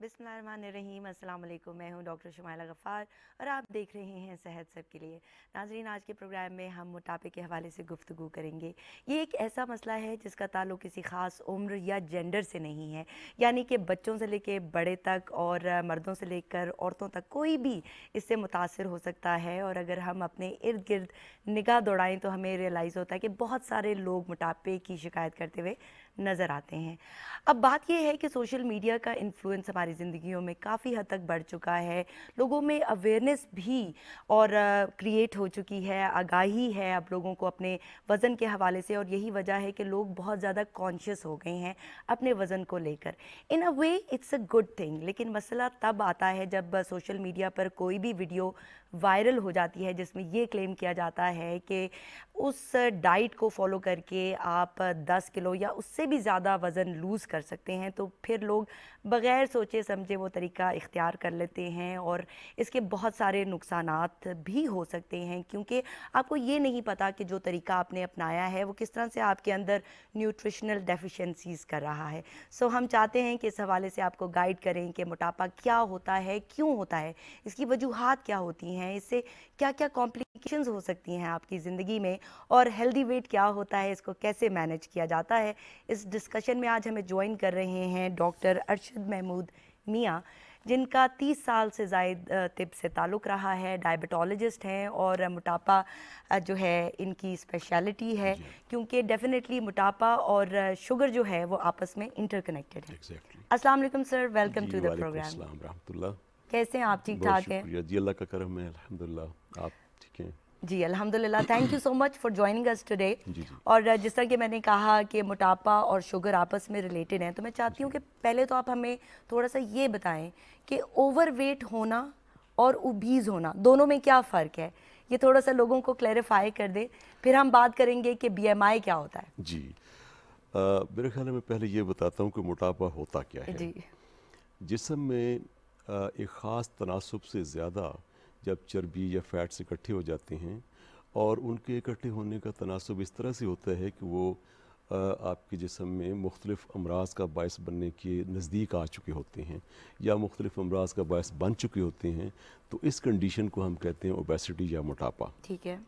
बिस्मिल्लाहिर्रहमानिर्रहीम, अस्सलाम वालेकुम। मैं हूं डॉक्टर शुमाइला गफ़ार और आप देख रहे हैं सेहत सब के लिए। नाज़रीन, आज के प्रोग्राम में हम मोटापे के हवाले से गुफ्तगू करेंगे। ये एक ऐसा मसला है जिसका ताल्लुक़ किसी ख़ास उम्र या जेंडर से नहीं है, यानी कि बच्चों से लेकर बड़े तक और मर्दों से लेकर औरतों तक कोई भी इससे मुतासर हो सकता है। और अगर हम अपने इर्द गिर्द निगाह दौड़ाएँ तो हमें रियलाइज़ होता है कि बहुत सारे लोग मोटापे की शिकायत करते हुए नज़र आते हैं। अब बात यह है कि सोशल मीडिया का इन्फ्लुएंस हमारी ज़िंदगियों में काफ़ी हद तक बढ़ चुका है। लोगों में अवेयरनेस भी और क्रिएट हो चुकी है, आगाही है अब लोगों को अपने वज़न के हवाले से, और यही वजह है कि लोग बहुत ज़्यादा कॉन्शियस हो गए हैं अपने वज़न को लेकर। In a way it's a good thing, लेकिन मसला तब आता है जब सोशल मीडिया पर कोई भी वीडियो वायरल हो जाती है जिसमें ये क्लेम किया जाता है कि उस डाइट को फॉलो करके आप 10 किलो या उससे भी ज़्यादा वज़न लूज़ कर सकते हैं। तो फिर लोग बग़ैर सोचे समझे वो तरीका इख्तियार कर लेते हैं और इसके बहुत सारे नुकसानात भी हो सकते हैं, क्योंकि आपको ये नहीं पता कि जो तरीका आपने अपनाया है वो किस तरह से आपके अंदर न्यूट्रिशनल डेफिशिएंसीज़ कर रहा है। सो हम चाहते हैं कि इस हवाले से आपको गाइड करें कि मोटापा क्या होता है, क्यों होता है, इसकी वजूहात क्या होती हैं, इससे क्या क्या कॉम्प्लिकेशंस हो सकती हैं आपकी ज़िंदगी में, और हेल्दी वेट क्या होता है, इसको कैसे मैनेज किया जाता है। इस डिस्कशन में आज हमें ज्वाइन कर रहे हैं डॉक्टर अरशद महमूद मियाँ, जिनका 30 साल से ज़ायद तिब से ताल्लुक़ रहा है, डायबिटोलॉजिस्ट हैं और मोटापा जो है इनकी स्पेशलिटी है, क्योंकि डेफिनेटली मोटापा और शुगर जो है वो आपस में इंटरकनेक्टेड है। अस्सलाम वालेकुम sir, welcome to the programme. रहमतुल्लाह। कैसे हैं आप? ठीक बहुत ठाक हैं? शुक्रिया जी, अल्लाह का करम है, अल्हम्दुलिल्लाह। आप ठीक हैं? जी अल्हम्दुलिल्लाह, thank you so much for joining us today. जी जी और जिस तरह कि मैंने कहा कि मोटापा और शुगर आपस में रिलेटेड हैं, तो मैं चाहती हूँ कि पहले तो आप हमें थोड़ा सा ये बताएं कि ओवरवेट होना और ओबीज होना दोनों में क्या फ़र्क है। ये थोड़ा सा लोगों को क्लैरिफाई कर दे, फिर हम बात करेंगे कि बीएमआई क्या होता है। जी। मेरे ख्याल में मैं पहले ये बताता हूँ कि मोटापा होता क्या है। जी जिस्म में एक ख़ास तनासुब से ज़्यादा जब चर्बी या फैट्स इकट्ठे हो जाते हैं, और उनके इकट्ठे होने का तनासुब इस तरह से होता है कि वो आपके जिस्म में मुख्तलिफ़ अमराज़ का बायस बनने के नज़दीक आ चुके होते हैं या मुख्तलिफ़ अमराज़ का बायस बन चुके होते हैं, तो इस कंडीशन को हम कहते हैं ओबेसिटी या मोटापा। ठीक है।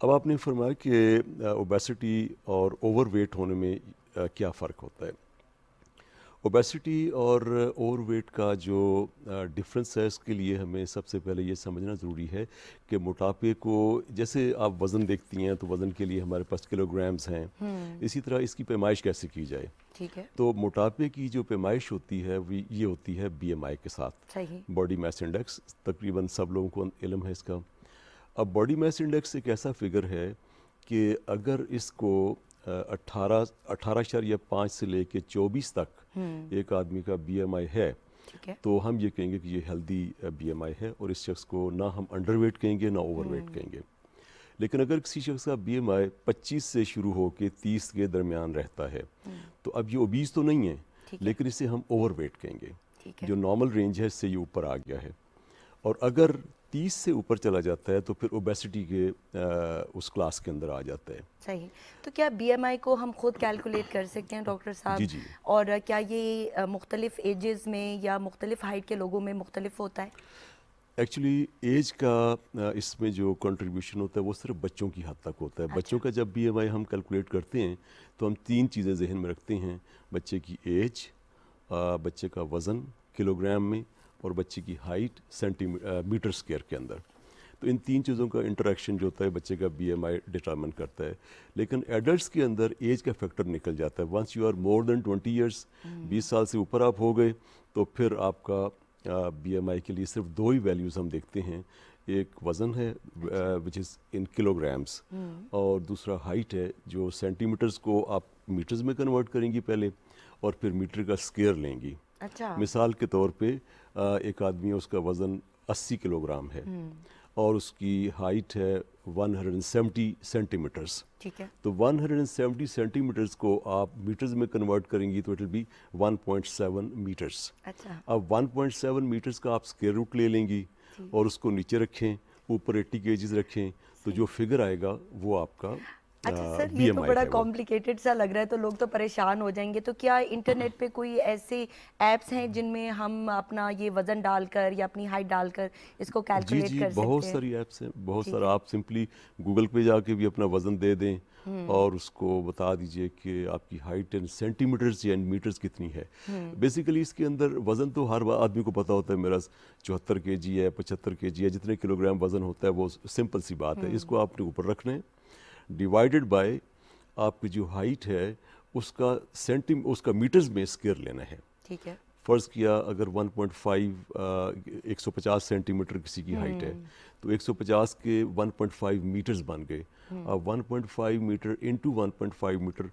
अब आपने फरमाया कि ओबेसिटी और ओवरवेट होने में क्या फ़र्क होता है। ओबेसिटी और ओवरवेट का जो डिफरेंस है, इसके लिए हमें सबसे पहले ये समझना ज़रूरी है कि मोटापे को, जैसे आप वज़न देखती हैं तो वज़न के लिए हमारे पास किलोग्राम्स हैं, इसी तरह इसकी पैमाइश कैसे की जाए। ठीक है। तो मोटापे की जो पैमाइश होती है वो ये होती है बीएमआई के साथ, सही। Body mass index. तकरीबन सब लोगों को इल्म है इसका। अब बॉडी मास इंडेक्स एक ऐसा फिगर है कि अगर इसको 18.5 से लेके 24 तक एक आदमी का बीएमआई है, ठीक है। तो हम ये कहेंगे कि ये हेल्दी बीएमआई है, और इस शख्स को ना हम अंडरवेट कहेंगे ना ओवरवेट कहेंगे। लेकिन अगर किसी शख्स का बीएमआई 25 से शुरू हो के 30 के दरमियान रहता है, तो अब ये ओबीज तो नहीं है, लेकिन इसे हम ओवरवेट कहेंगे। जो नॉर्मल रेंज है इससे ये ऊपर आ गया है। और अगर 30 से ऊपर चला जाता है तो फिर ओबेसिटी के उस क्लास के अंदर आ जाता है। सही। तो क्या बीएमआई को हम खुद कैलकुलेट कर सकते हैं डॉक्टर साहब? जी जी। और क्या ये मुख्तलिफ एजेस में या मुख्तलिफ हाइट के लोगों में मुख्तलिफ होता है? एक्चुअली एज का इसमें जो कंट्रीब्यूशन होता है वो सिर्फ बच्चों की हद तक होता है। बच्चों का जब बीएमआई हम कैलकुलेट करते हैं तो हम 3 चीज़ें जहन में रखते हैं: बच्चे की एज, बच्चे का वज़न किलोग्राम में, और बच्चे की हाइट मीटर स्क्वायर के अंदर। तो इन 3 चीज़ों का इंटरेक्शन जो होता है बच्चे का बीएमआई डिटरमिन करता है। लेकिन एडल्ट्स के अंदर एज का फैक्टर निकल जाता है। Once you are more than 20 years, 20 साल से ऊपर आप हो गए, तो फिर आपका बीएमआई के लिए सिर्फ 2 ही वैल्यूज़ हम देखते हैं। एक वज़न है विच इज़ इन किलोग्राम्स, और दूसरा हाइट है जो सेंटीमीटर्स को आप मीटर्स में कन्वर्ट करेंगी पहले, और फिर मीटर का स्क्वायर लेंगी। अच्छा। मिसाल के तौर पे एक आदमी है, उसका वज़न 80 किलोग्राम है और उसकी हाइट है 170 सेंटीमीटर्स। ठीक है। तो 170 सेंटीमीटर्स को आप मीटर्स में कन्वर्ट करेंगी तो इट विल बी 1.7 मीटर्स। अच्छा। अब 1.7 मीटर्स का आप स्क्वायर रूट ले लेंगी और उसको नीचे रखें, ऊपर 80 केजीज रखें, तो जो फिगर आएगा वो आपका अच्छा सर, ये तो बीएमआई बड़ा है वो। कॉम्प्लिकेटेड सा लग रहा है, तो लोग तो परेशान हो जाएंगे। तो क्या इंटरनेट पे कोई ऐसे ऐप्स हैं जिनमें हम अपना ये वज़न डालकर या अपनी हाइट डालकर इसको जी कैलकुलेट जी, कर बहुत सकते हैं? सारी ऐप्स हैं, बहुत ठीक सारा। है। आप सिंपली गूगल पे जाके भी अपना वज़न दे दें और उसको बता दीजिए कि आपकी हाइट इन सेंटीमीटर्स या इन मीटर्स कितनी है। बेसिकली इसके अंदर वज़न तो हर आदमी को पता होता है, मेरा 74 केजी है, 75 केजी है, जितने किलोग्राम वज़न होता है वो सिंपल सी बात है। इसको आपने ऊपर रखना है, डिवाइडेड बाय आपकी जो हाइट है उसका मीटर्स में स्क्वायर लेना है। ठीक है। फ़र्ज़ किया अगर 1.5 150 सेंटीमीटर किसी की हाइट है, तो 150 के 1.5 मीटर्स बन गए। अब 1.5 metre into 1.5 metre,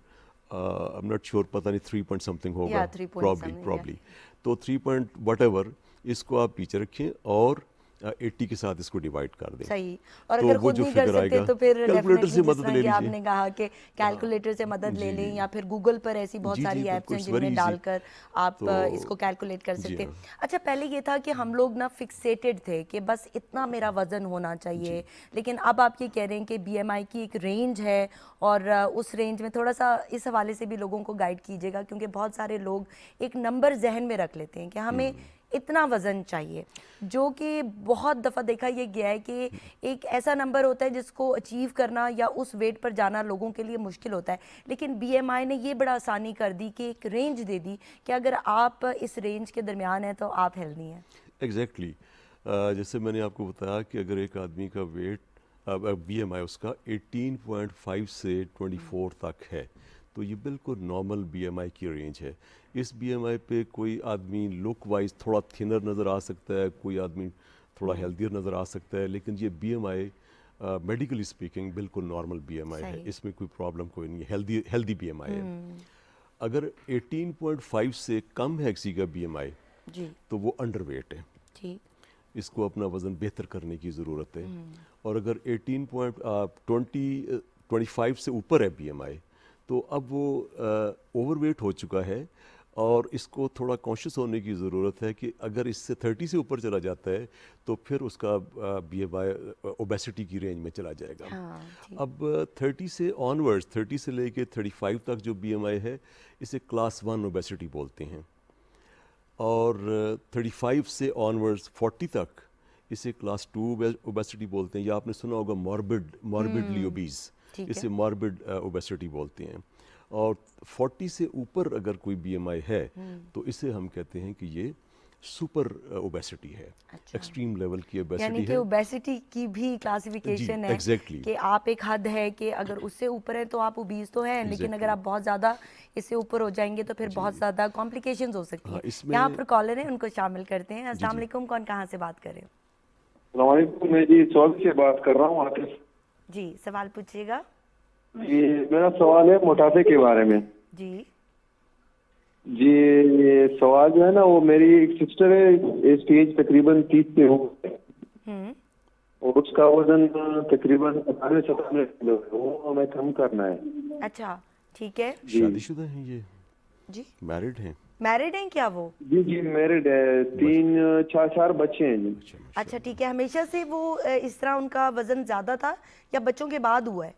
I am not sure, पता नहीं 3 पॉइंट समथिंग होगा, या 3 पॉइंट समथिंग, या प्रॉब्ली। तो 3 पॉइंट वट इसको आप पीछे रखें और 80 के साथ इसको डिवाइड कर दें। सही। और तो अगर वो खुद जो नहीं कर फिगर सकते आएगा, तो फिर कैलकुलेटर डेफिनेटली से जिस मदद तरह ले कि लीजिए। आपने कहा कि कैलकुलेटर से मदद ले जी लें, या फिर गूगल पर ऐसी बहुत जी जी, सारी ऐप्स बिल्कुल, हैं इट्स वेरी जिनमें इजी। डालकर आप तो इसको कैलकुलेट कर जी सकते हैं। हाँ, अच्छा, पहले ये था कि हम लोग ना फिक्सेटेड थे कि बस इतना मेरा वजन होना जी चाहिए, लेकिन अब आप ये कह रहे हैं कि बीएमआई की एक रेंज है, और उस रेंज में थोड़ा सा इस हवाले से भी लोगों को गाइड कीजिएगा, क्योंकि बहुत सारे लोग एक नंबर जहन में रख लेते हैं कि हमें इतना वज़न चाहिए, जो कि बहुत दफ़ा देखा ये गया है कि एक ऐसा नंबर होता है जिसको अचीव करना या उस वेट पर जाना लोगों के लिए मुश्किल होता है। लेकिन बीएमआई ने ये बड़ा आसानी कर दी कि एक रेंज दे दी कि अगर आप इस रेंज के दरमियान हैं तो आप हेल्दी हैं। एग्जैक्टली जैसे मैंने आपको बताया कि अगर एक आदमी का वेट बीएमआई उसका 18.5 से 24 तक है, तो ये बिल्कुल नॉर्मल बीएमआई की रेंज है। इस बीएमआई पे कोई आदमी लुक वाइज थोड़ा थिनर नज़र आ सकता है, कोई आदमी थोड़ा हेल्दियर नज़र आ सकता है, लेकिन ये बीएमआई मेडिकली स्पीकिंग बिल्कुल नॉर्मल बीएमआई है। सही। इसमें कोई प्रॉब्लम कोई नहीं है, हेल्दी बीएमआई है। अगर 18.5 से कम है किसी का बीएमआई, जी। तो वो अंडरवेट है, ठीक। इसको अपना वज़न बेहतर करने की ज़रूरत है। और अगर 25 से ऊपर है बीएमआई, तो अब वो ओवरवेट हो चुका है, और इसको थोड़ा कॉन्शियस होने की ज़रूरत है कि अगर इससे 30 से ऊपर चला जाता है तो फिर उसका बीएमआई ओबेसिटी की रेंज में चला जाएगा। हाँ। ठीक। अब 30 से ऑनवर्ड्स, 30 से लेके 35 तक जो बीएमआई है, इसे क्लास 1 ओबेसिटी बोलते हैं। और 35 से ऑनवर्ड्स 40 तक इसे क्लास 2 ओबेसिटी बोलते हैं, या आपने सुना होगा मॉर्बिडली ओबीज, ठीक है। इसे मॉर्बिड ओबेसिटी बोलते हैं। और 40 से ऊपर अगर कोई बीएमआई है तो इसे हम कहते हैं कि ये सुपर ओबेसिटी है, अच्छा। एक्सट्रीम लेवल की यानी ओबेसिटी कि है। ओबेसिटी की भी जी क्लासिफिकेशन है एग्जैक्टली, कि आप एक हद है कि अगर उससे ऊपर है तो आप ओबीज तो हैं, लेकिन अगर एग्जैक्टली आप बहुत ज़्यादा इससे ऊपर हो जाएंगे तो फिर बहुत जी। ज़्यादा कॉम्प्लिकेशंस हो सकती हाँ हैं। इसमें यहाँ पर कॉलर हैं, उनको शामिल करते हैं। जी अस्सलाम जी, वालेकुम, कौन कहाँ से बात कर रहे हो? सलामकुम, मैं जी चौक से बात कर रहा हूँ, आतिफ जी, सवाल पूछिएगा। जी। मेरा सवाल है मोटापे के बारे में। जी। जी, ये सवाल जो है ना, वो मेरी एक सिस्टर है, इसकी एज तकरीबन 30 पे हो गई है, हम्म। और उसका वजन तकरीबन 97 किलो है, वो हमें कम करना है। अच्छा, ठीक है। जी शादीशुदा हैं ये, जी, मैरिड हैं? मैरिड हैं क्या वो? जी जी, मैरिड है, 4 बच्चे हैं जी। अच्छा अच्छा, माशाल्लाह। ठीक है। हमेशा से वो इस तरह उनका वज़न ज़्यादा था या बच्चों के बाद हुआ है?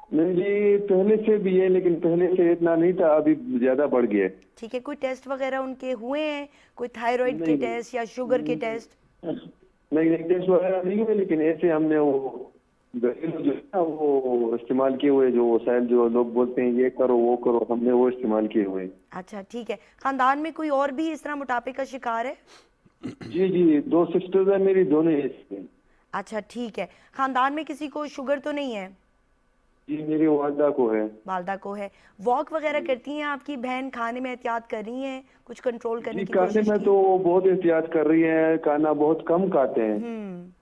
नहीं जी, पहले से भी है, लेकिन पहले से इतना नहीं था, अभी ज्यादा बढ़ गया है। ठीक है। कोई टेस्ट वगैरह उनके हुए हैं, कोई थायराइड के नहीं टेस्ट या शुगर के टेस्ट? नहीं नहीं, टेस्ट वगैरह नहीं हुए, लेकिन ऐसे हमने वो घरेलू जो है ना वो इस्तेमाल किए हुए, जो वसाइल जो लोग बोलते हैं ये करो वो करो, हमने वो इस्तेमाल किए हुए। अच्छा, ठीक है। खानदान में कोई और भी इस तरह मोटापे का शिकार है? जी जी, 2 सिस्टर्स हैं मेरी, दोनों ऐसे हैं। अच्छा, ठीक है। खानदान में किसी को शुगर तो नहीं है? जी, मेरी वालदा को है। वालदा को है। वॉक वगैरह करती हैं आपकी बहन? खाने में एहतियात कर रही हैं? कुछ कंट्रोल करने जी, की खाने कोशिश में की? तो वो बहुत एहतियात कर रही है, खाना बहुत कम खाते हैं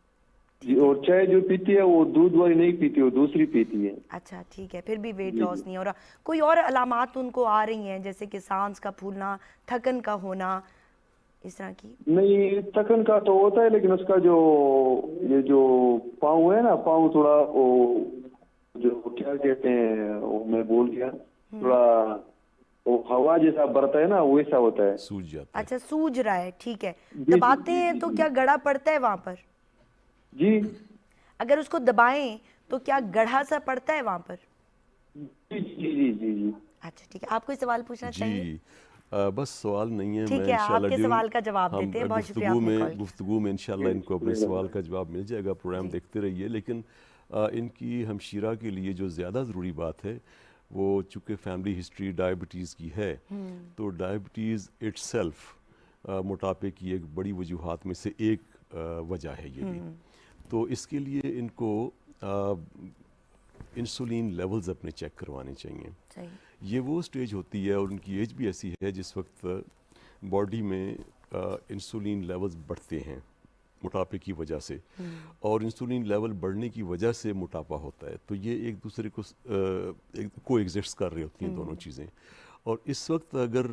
जी, और चाय जो पीती है वो दूध वाली नहीं पीती, वो दूसरी पीती है। अच्छा, ठीक है। फिर भी वेट जी लॉस जी। नहीं हो रहा। कोई और अलामात उनको आ रही हैं, जैसे कि सांस का फूलना, थकन का होना, इस तरह की? नहीं, थकन का तो होता है, लेकिन उसका जो ये जो पाँव है ना, पाँव थोड़ा वो जो क्या कहते हैं वो मैं भूल गया, थोड़ा वो हवा जैसा बढ़ता है ना, वैसा होता है। सूझ जाता है। अच्छा, सूज रहा है, ठीक है। जी जी दबाते जी हैं जी तो जी। क्या गड़ा पड़ता है वहां पर? जी अगर उसको दबाएं तो क्या गढ़ा सा पड़ता है वहां पर? जी जी जी जी जी। अच्छा ठीक है, आप कोई सवाल पूछना चाहेंगे? जी बस सवाल नहीं है, ठीक मैं है, इंशाल्लाह आपके ड्यूरिंग सवाल का जवाब हम देते हैं। बहुत शुक्रिया गुफ्तगू आपने कॉल में किया। गुफ्तगू में इंशाल्लाह इनको अपने सवाल का जवाब मिल जाएगा। प्रोग्राम जी। देखते रहिए। लेकिन इनकी हमशीरा के लिए जो ज़्यादा ज़रूरी बात है वो चूँकि फैमिली हिस्ट्री डायबिटीज़ की है, तो डायबिटीज़ इट्सेल्फ मोटापे की एक बड़ी वजूहात में से एक वजह है ये भी। तो इसके लिए इनको इंसुलिन लेवल्स अपने चेक करवाने चाहिए। सही। ये वो स्टेज होती है और उनकी एज भी ऐसी है जिस वक्त बॉडी में इंसुलिन लेवल्स बढ़ते हैं मोटापे की वजह से, और इंसुलिन लेवल बढ़ने की वजह से मोटापा होता है। तो ये एक दूसरे को को एग्जिस्ट कर रही होती हैं दोनों चीज़ें। और इस वक्त अगर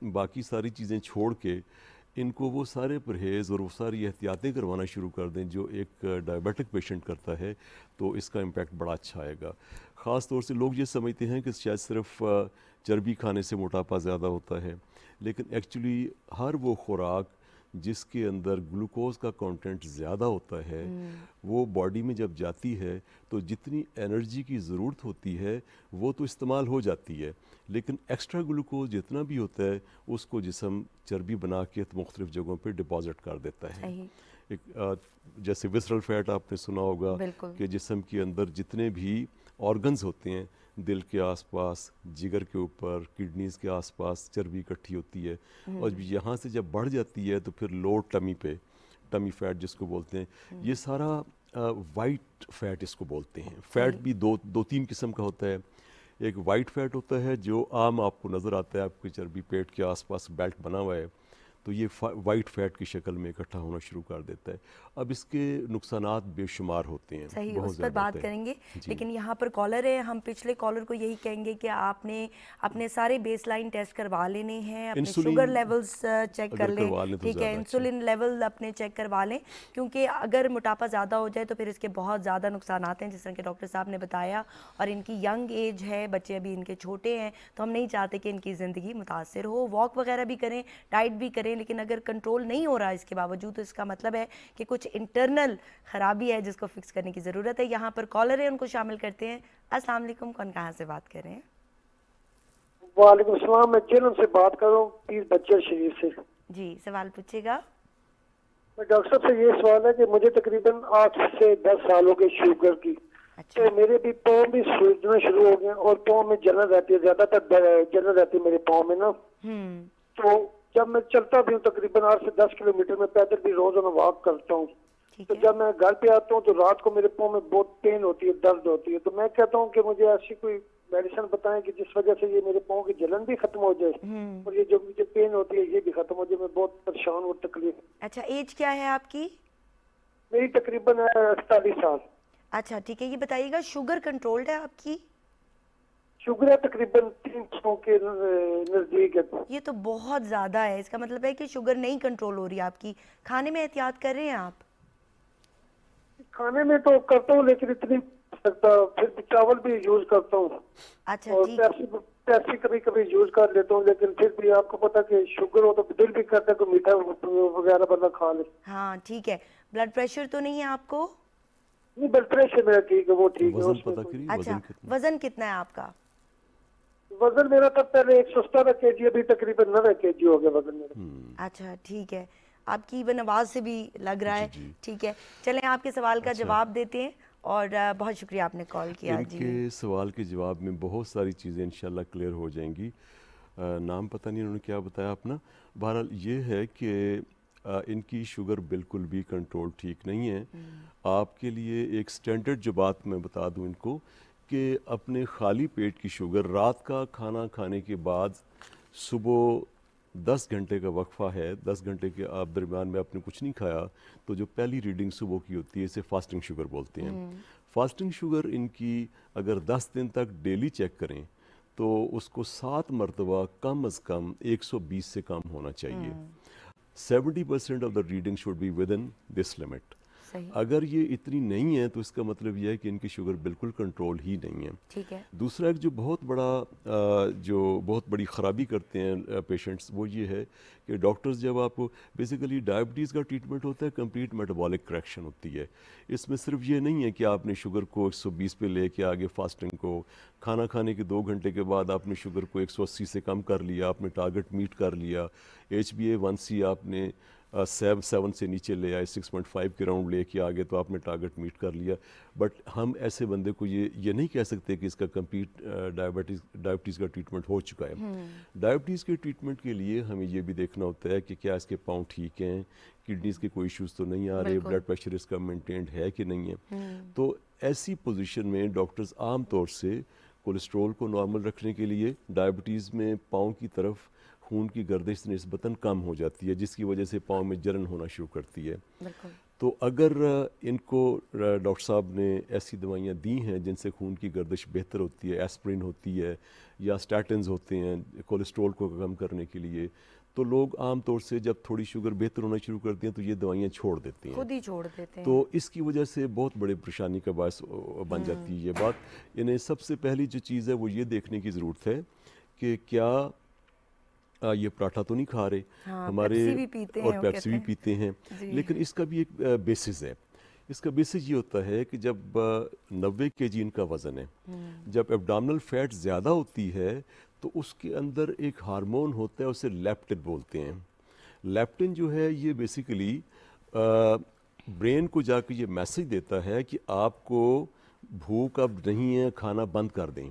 बाकी सारी चीज़ें छोड़ के इनको वो सारे परहेज़ और वो सारी एहतियातें करवाना शुरू कर दें जो एक डायबिटिक पेशेंट करता है, तो इसका इम्पैक्ट बड़ा अच्छा आएगा। ख़ास तौर से लोग ये समझते हैं कि शायद सिर्फ चर्बी खाने से मोटापा ज़्यादा होता है, लेकिन एक्चुअली हर वो खुराक जिसके अंदर ग्लूकोज का कंटेंट ज़्यादा होता है वो बॉडी में जब जाती है तो जितनी एनर्जी की ज़रूरत होती है वो तो इस्तेमाल हो जाती है, लेकिन एक्स्ट्रा ग्लूकोज जितना भी होता है उसको जिस्म चर्बी बना के मुख्तलिफ़ जगहों पे डिपॉजिट कर देता है। सही। एक जैसे विसरल फैट आपने सुना होगा बिल्कुल। कि जिस्म के अंदर जितने भी ऑर्गन्स होते हैं, दिल के आसपास, जिगर के ऊपर, किडनीज़ के आसपास चर्बी इकट्ठी होती है, और यहाँ से जब बढ़ जाती है तो फिर लो टमी पे, टमी फैट जिसको बोलते हैं, ये सारा वाइट फैट इसको बोलते हैं। फैट सही। भी दो तीन किस्म का होता है। एक वाइट फैट होता है जो आम आपको नज़र आता है, आपकी चर्बी पेट के आसपास बेल्ट बना हुआ है, तो ये वाइट फैट की शक्ल में इकट्ठा होना शुरू कर देता है। अब इसके नुकसानात बेशुमार होते हैं, सही, बहुत उस पर ज़्यादा बात होते हैं। करेंगे। जी। लेकिन यहाँ पर कॉलर है, हम पिछले कॉलर को यही कहेंगे कि आपने अपने सारे बेसलाइन टेस्ट करवा लेने हैं, अपने शुगर इंसुलिन लेवल्स चेक कर अगर लें। करवा लें तो ठीक है, ज़्यादा अच्छा है। इंसुलिन लेवल अपने चेक करवा लें, क्योंकि अगर मोटापा ज़्यादा हो जाए तो फिर इसके बहुत ज़्यादा नुकसानात हैं, जिस तरह के डॉक्टर साहब ने बताया। और इनकी यंग एज है, बच्चे अभी इनके छोटे हैं, तो हम नहीं चाहते कि इनकी ज़िंदगी मुतासर हो। वॉक वगैरह भी करें, डाइट भी करें, लेकिन अगर कंट्रोल नहीं हो रहा इसके बावजूद, तो इसका मतलब है कि कुछ इंटरनल खराबी है जिसको फिक्स करने की ज़रूरत है। यहाँ पर कॉलर है, उनको शामिल करते हैं। अस्सलाम वालेकुम, कौन कहाँ से बात कर रहे हैं? वालेकुम सलाम, मैं जेलम से बात कर रहा हूँ, पीर बच्चर शरीफ से। जी, सवाल पूछिएगा। मैं डॉक्टर साहब से ये सवाल है कि मुझे तकरीबन 8 से 10 साल हो गए शुगर की। अच्छा। तो मेरे भी पाँव भी सूजना शुरू हो गए और पाँव में जलन रहती है, ज्यादातर जलन रहती है मेरे पाँव में ना। तो जब मैं चलता भी हूँ तकरीबन 8 से 10 किलोमीटर में पैदल भी रोजाना वॉक करता हूँ, ठीक तो है। जब मैं घर पे आता हूँ तो रात को मेरे पाँव में बहुत पेन होती है, दर्द होती है। तो मैं कहता हूँ कि मुझे ऐसी कोई मेडिसिन बताएं कि जिस वजह से ये मेरे पाँव की जलन भी खत्म हो जाए और ये जो मुझे पेन होती है ये भी खत्म हो जाए। मैं बहुत परेशान और तकलीफ। अच्छा, एज क्या है आपकी? मेरी तकरीबन 48 साल। अच्छा ठीक है, ये बताइएगा शुगर कंट्रोल्ड है आपकी? शुगर है तकरीबन 300 के नजदीक है। ये तो बहुत ज़्यादा है, इसका मतलब है कि शुगर नहीं कंट्रोल हो रही है आपकी। खाने में एहतियात कर रहे हैं आप? खाने में तो करता हूँ लेकिन इतनी नहीं सकता, फिर भी चावल भी यूज करता हूँ अच्छा और ठीक। पेप्सी कभी कभी यूज कर लेता हूँ, लेकिन फिर भी आपको पता कि शुगर हो तो दिल भी करता है कि मीठा वगैरह बंदा खा ले। हाँ ठीक है, ब्लड प्रेशर तो नहीं है आपको? नहीं, ब्लड प्रेशर मेरा ठीक है, वो ठीक है। वज़न उसमें पता कोई- करिए, अच्छा, वज़न कितना? वजन कितना है आपका? वजन मेरा था पहले 117 kg, अभी तकरीबन 90 kg हो गया वजन मेरा। अच्छा ठीक है, आपकी इवन आवाज़ से भी लग रहा है। जी। ठीक है, चलें आपके सवाल का अच्छा। जवाब देते हैं। और बहुत शुक्रिया आपने कॉल किया। जी इनके सवाल के जवाब में बहुत सारी चीज़ें इंशाल्लाह क्लियर हो जाएंगी। नाम पता नहीं उन्होंने क्या बताया अपना। बहरहाल ये है कि इनकी शुगर बिल्कुल भी कंट्रोल ठीक नहीं है। आपके लिए एक स्टैंडर्ड जो बात मैं बता दूं इनको, कि अपने खाली पेट की शुगर रात का खाना खाने के बाद सुबह 10 घंटे का वक्फा है, 10 घंटे के आप दरमियान में आपने कुछ नहीं खाया, तो जो पहली रीडिंग सुबह की होती है इसे फास्टिंग शुगर बोलते हैं। फास्टिंग शुगर इनकी अगर 10 दिन तक डेली चेक करें तो उसको 7 मरतबा कम अज़ कम 120 से कम होना चाहिए। 70% of the reading should be with in this limit. सही। अगर ये इतनी नहीं है तो इसका मतलब यह है कि इनकी शुगर बिल्कुल कंट्रोल ही नहीं है। ठीक है। दूसरा एक जो बहुत बड़ी ख़राबी करते हैं पेशेंट्स, वो ये है कि डॉक्टर्स जब आपको बेसिकली डायबिटीज़ का ट्रीटमेंट होता है, कंप्लीट मेटाबॉलिक करेक्शन होती है। इसमें सिर्फ ये नहीं है कि आपने शुगर को 120 पे लेके आगे फास्टिंग को, खाना खाने के 2 घंटे के बाद आपने शुगर को 180 से कम कर लिया, आपने टारगेट मीट कर लिया, HbA1c आपने 7 से नीचे ले आए, 6.5 के राउंड लेके आगे तो आपने टारगेट मीट कर लिया। बट हम ऐसे बंदे को ये नहीं कह सकते कि इसका कंप्लीट डायबिटीज़ का ट्रीटमेंट हो चुका है। डायबिटीज़ के ट्रीटमेंट के लिए हमें ये भी देखना होता है कि क्या इसके पाँव ठीक हैं, किडनीज़ के कोई इश्यूज़ तो नहीं आ रहे, बिल्कुल। ब्लड प्रेशर इसका मेंटेन्ड है कि नहीं है। तो ऐसी पोजीशन में डॉक्टर्स आम तौर से कोलेस्ट्रॉल को नॉर्मल रखने के लिए, डायबिटीज़ में पाँव की तरफ खून की गर्दिश निस्बतन कम हो जाती है, जिसकी वजह से पाँव में जलन होना शुरू करती है। बिल्कुल। तो अगर इनको डॉक्टर साहब ने ऐसी दवाइयाँ दी हैं जिनसे खून की गर्दिश बेहतर होती है, एस्प्रिन होती है या स्टैटिन्स होते हैं कोलेस्ट्रॉल को कम करने के लिए, तो लोग आम तौर से जब थोड़ी शुगर बेहतर होना शुरू करती हैं तो ये दवाइयाँ छोड़ देती हैं। खुद ही छोड़ देते हैं। तो इसकी वजह से बहुत बड़ी परेशानी का बायस बन जाती है ये बात। इन्हें सबसे पहली जो चीज़ है वो ये देखने की ज़रूरत है कि क्या ये पराठा तो नहीं खा रहे हाँ, हमारे, पेप्सी भी पीते हैं, और वो पेप्सी भी कहते पीते हैं। जी। लेकिन इसका भी एक बेसिस है। इसका बेसिस ये होता है कि जब 90 kg इनका वज़न है, जब एब्डोमिनल फैट ज़्यादा होती है तो उसके अंदर एक हार्मोन होता है, उसे लेप्टिन बोलते हैं। लेप्टिन जो है ये बेसिकली ब्रेन को जाकर ये मैसेज देता है कि आपको भूख अब नहीं है, खाना बंद कर दें।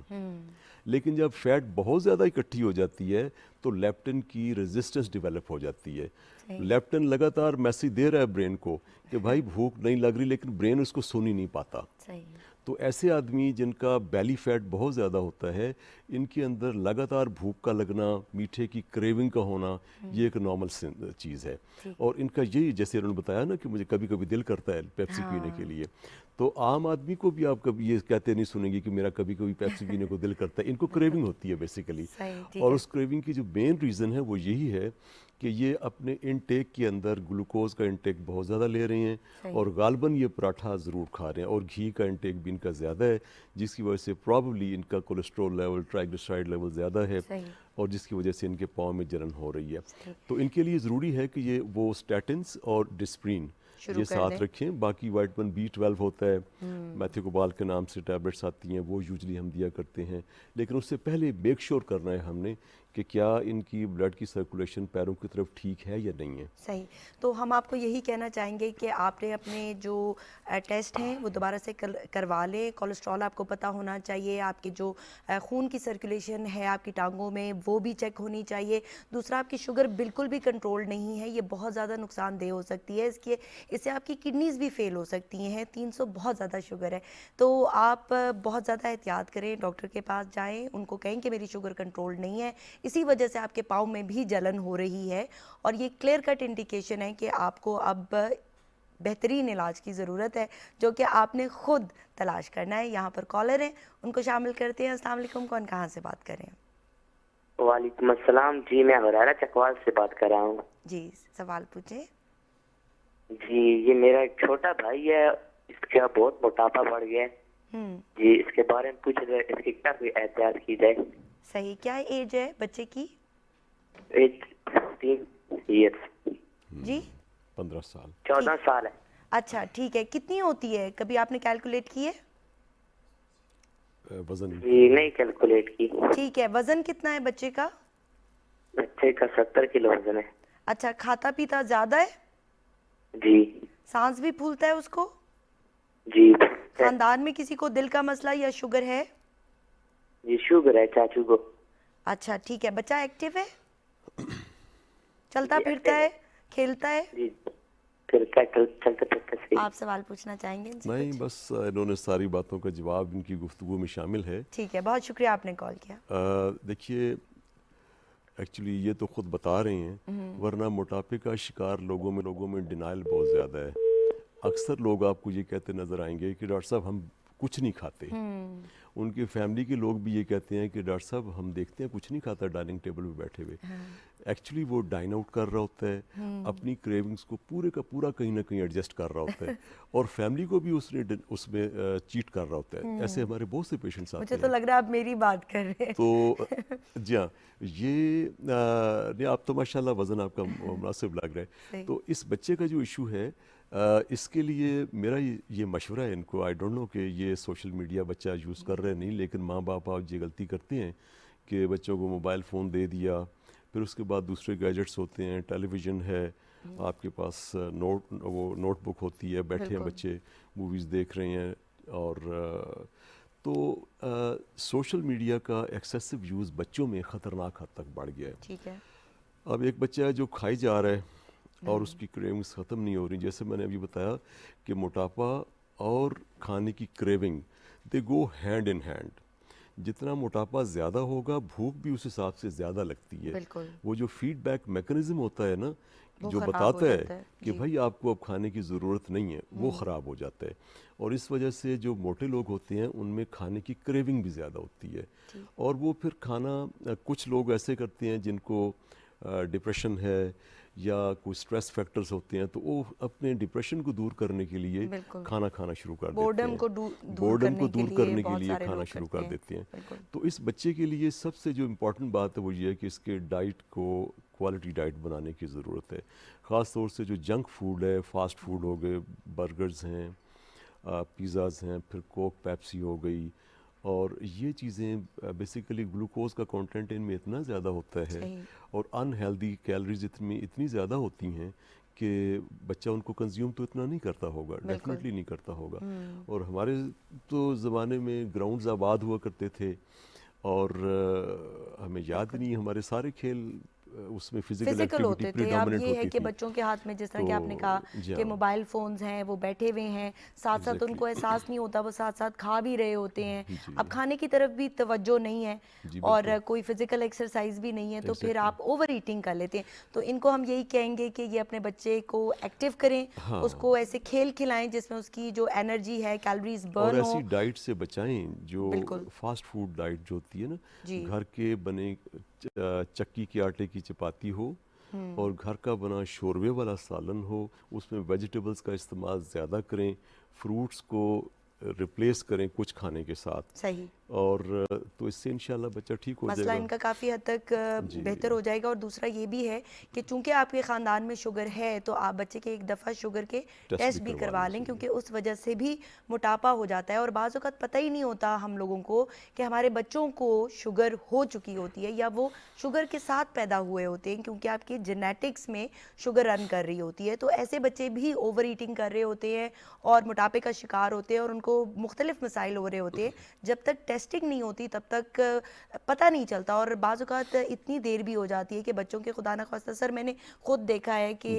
लेकिन जब फैट बहुत ज़्यादा इकट्ठी हो जाती है तो लेप्टिन की रेजिस्टेंस डेवलप हो जाती है। लेप्टिन लगातार मैसेज दे रहा है ब्रेन को कि भाई भूख नहीं लग रही, लेकिन ब्रेन उसको सुन ही नहीं पाता। सही। तो ऐसे आदमी जिनका बेली फैट बहुत ज़्यादा होता है, इनके अंदर लगातार भूख का लगना, मीठे की क्रेविंग का होना, ये एक नॉर्मल चीज़ है। और इनका यही, जैसे उन्होंने बताया ना कि मुझे कभी कभी दिल करता है पेप्सी पीने के लिए, तो आम आदमी को भी आप कभी ये कहते नहीं सुनेंगे कि मेरा कभी कभी पेप्सी पीने को दिल करता है। इनको क्रेविंग होती है बेसिकली। सही, ठीक और है। उस क्रेविंग की जो मेन रीज़न है वो यही है कि ये अपने इनटेक के अंदर ग्लूकोज का इनटेक बहुत ज़्यादा ले रहे हैं, सही। और गालबन ये पराठा ज़रूर खा रहे हैं, और घी का इनटेक भी इनका ज़्यादा है, जिसकी वजह से प्रॉबली इनका कोलेस्ट्रॉल लेवल, ट्राइग्लिसराइड लेवल ज़्यादा है, सही। और जिसकी वजह से इनके पाँव में जलन हो रही है। सही। तो इनके लिए ज़रूरी है कि ये वो स्टैटिन्स और डिस्प्रिन शुरू ये कर साथ दें। रखें। बाकी विटामिन B12 होता है, मैथियोकोबाल के नाम से टैबलेट्स आती हैं, वो यूजली हम दिया करते हैं। लेकिन उससे पहले मेक श्योर करना है हमने कि क्या इनकी ब्लड की सर्कुलेशन पैरों की तरफ ठीक है या नहीं है। सही। तो हम आपको यही कहना चाहेंगे कि आपने अपने जो टेस्ट हैं वो दोबारा से करवा लें। कोलेस्ट्रॉल आपको पता होना चाहिए, आपकी जो खून की सर्कुलेशन है आपकी टांगों में वो भी चेक होनी चाहिए। दूसरा, आपकी शुगर बिल्कुल भी कंट्रोल नहीं है, ये बहुत ज़्यादा नुकसानदेह हो सकती है। इससे आपकी किडनीज़ भी फेल हो सकती हैं। 300 बहुत ज़्यादा शुगर है, तो आप बहुत ज़्यादा एहतियात करें, डॉक्टर के पास जाएँ, उनको कहें कि मेरी शुगर कंट्रोल नहीं है, इसी वजह से आपके पाँव में भी जलन हो रही है, और ये क्लियर कट इंडिकेशन है कि आपको अब बेहतरीन इलाज की ज़रूरत है, जो कि आपने खुद तलाश करना है। यहाँ पर कॉलर हैं, उनको शामिल करते हैं। अस्सलाम वालेकुम, कौन कहाँ से बात कर रहे हैं? वालेकुम अस्सलाम जी, मैं हुरैरा चकवाल से बात कर रहा हूँ। जी, सवाल पूछें। जी, ये मेरा एक छोटा भाई है, इसका बहुत मोटापा बढ़ गया है जी, इसके बारे में पूछ रहे, इसकी क्या कोई एहतियात की जाए? सही। क्या एज है बच्चे की? एज 15 ईयर्स जी, 15 साल। 14 साल है। अच्छा ठीक है। कितनी होती है, कभी आपने कैलकुलेट की है? वजन जी नहीं कैलकुलेट की। ठीक है। वज़न कितना है बच्चे का? बच्चे का 70 किलो वजन है। अच्छा, खाता पीता ज़्यादा है? जी सांस भी फूलता है उसको? जी खानदान में किसी को दिल का मसला या शुगर है? जी शुगर है चाचू को। अच्छा ठीक है। बच्चा एक्टिव है, चलता जी, फिरता active है, खेलता है? जी फिर क्या चलते फिरते सही। आप सवाल पूछना चाहेंगे इनसे नहीं, कुछ? बस इन्होंने सारी बातों का जवाब इनकी गुफ्तगू में शामिल है। ठीक है, बहुत शुक्रिया आपने कॉल किया। देखिए, एक्चुअली ये तो खुद बता रहे हैं, वरना मोटापे का शिकार लोगों में डिनाइल बहुत ज़्यादा है। अक्सर लोग आपको ये कहते नज़र आएंगे कि डॉक्टर साहब हम कुछ नहीं खाते। उनके फैमिली के लोग भी ये कहते हैं कि डॉक्टर साहब हम देखते हैं कुछ नहीं खाता डाइनिंग टेबल पे बैठे हुए। एक्चुअली वो डाइन आउट कर रहा होता है, अपनी क्रेविंग्स को पूरे का पूरा कहीं ना कहीं एडजस्ट कर रहा होता है और फैमिली को भी उसमें चीट कर रहा होता है। ऐसे हमारे बहुत से पेशेंट्स आते मुझे हैं। तो लग रहा है आप मेरी बात कर रहे हैं। तो जी हाँ, ये नहीं, आप तो माशाल्लाह वज़न आपका मुनासिब लग रहा है। तो इस बच्चे का जो इशू है, इसके लिए मेरा ये मशवरा है इनको, आई डोंट नो कि ये सोशल मीडिया बच्चा यूज़ कर रहे हैं नहीं, लेकिन माँ बाप आज ये गलती करते हैं कि बच्चों को मोबाइल फ़ोन दे दिया, फिर उसके बाद दूसरे गैजेट्स होते हैं, टेलीविज़न है, आपके पास नोटबुक होती है, बैठे हैं बच्चे मूवीज़ देख रहे हैं। और तो सोशल मीडिया का एक्सेसिव यूज़ बच्चों में ख़तरनाक हद तक बढ़ गया है। ठीक है। अब एक बच्चा है जो खाई जा रहा है और उसकी क्रेविंग्स ख़त्म नहीं हो रही। जैसे मैंने अभी बताया कि मोटापा और खाने की craving they go hand in hand. जितना मोटापा ज़्यादा होगा, भूख भी उस हिसाब से ज़्यादा लगती है। बिल्कुल। वो जो फीडबैक मैकेनिज्म होता है ना, वो जो खराब बताता हो है जाता है। कि जी। भाई आपको अब खाने की ज़रूरत नहीं है, वो ख़राब हो जाता है। और इस वजह से जो मोटे लोग होते हैं उनमें खाने की क्रेविंग भी ज़्यादा होती है और वो फिर खाना, कुछ लोग ऐसे करते हैं जिनको डिप्रेशन है या कोई स्ट्रेस फैक्टर्स होते हैं, तो वो अपने डिप्रेशन को दूर करने के लिए बिल्कुल। खाना खाना शुरू कर देते बोर्डम हैं। को दूर बोर्डम को दूर करने के बहुत लिए सारे खाना लोग शुरू करते कर हैं। देते हैं। बिल्कुल। तो इस बच्चे के लिए सबसे जो इम्पोर्टेंट बात है वो ये है कि इसके डाइट को क्वालिटी डाइट बनाने की ज़रूरत है। ख़ास तौर से जो जंक फूड है, फास्ट फूड हो गए, बर्गर्स हैं, पिज़्ज़ाज़ हैं, फिर कोक पेप्सी हो गई, और ये चीज़ें बेसिकली ग्लूकोज का कंटेंट इनमें इतना ज़्यादा होता है सही। और अनहेल्दी कैलोरीज इतनी ज़्यादा होती हैं कि बच्चा उनको कंज्यूम तो इतना नहीं करता होगा, डेफिनेटली नहीं करता होगा। और हमारे तो ज़माने में ग्राउंड्स आबाद हुआ करते थे और हमें याद नहीं, हमारे सारे खेल उसमें फिजिकल फिजिकल एक्टिविटी होते थे। अब प्रीडोमिनेंट ये है होती कि थी। बच्चों के हाथ में, जिस तरह कि आपने तो कहा जी कि हाँ, मोबाइल फ़ोन्स हैं, वो बैठे हुए हैं, साथ साथ एग्जैक्टली उनको एहसास नहीं होता, वो साथ साथ खा भी रहे होते हैं। जी अब खाने की तरफ भी तवज्जो नहीं है जी और बिल्कुल कोई फिजिकल एक्सरसाइज भी नहीं है, तो फिर एग्जैक्टली आप ओवर ईटिंग कर लेते हैं। तो इनको हम यही कहेंगे कि ये अपने बच्चे को एक्टिव करें, हाँ। उसको ऐसे खेल खिलाएं जिसमें उसकी जो एनर्जी है, कैलोरीज और बर्न ऐसी हो। डाइट से बचाएं जो बिल्कुल। फास्ट फूड डाइट जो होती है ना, जी। घर के बने चक्की के आटे की चपाती हो और घर का बना शोरबे वाला सालन हो, उसमें वेजिटेबल्स का इस्तेमाल ज़्यादा करें, फ्रूट्स को रिप्लेस करें कुछ खाने के साथ, सही। और तो इससे इंशाल्लाह बच्चा ठीक हो मसला जाएगा। इनका काफ़ी हद तक जी बेहतर हो जाएगा। और दूसरा ये भी है कि चूंकि आपके ख़ानदान में शुगर है, तो आप बच्चे के एक दफ़ा शुगर के टेस्ट भी करवा लें, क्योंकि उस वजह से भी मोटापा हो जाता है। और बाज़ औक़ात पता ही नहीं होता हम लोगों को कि हमारे बच्चों को शुगर हो चुकी होती है या वो शुगर के साथ पैदा हुए होते हैं, क्योंकि आपकी जेनेटिक्स में शुगर रन कर रही होती है। तो ऐसे बच्चे भी ओवर ईटिंग कर रहे होते हैं और मोटापे का शिकार होते हैं और उनको मुख्तलिफ मसाइल हो रहे होते हैं। जब तक टेस्टिंग नहीं होती तब तक पता नहीं चलता, और बाज़ औक़ात इतनी देर भी हो जाती है कि बच्चों के खुदा न ख़ास्ता, सर मैंने खुद देखा है कि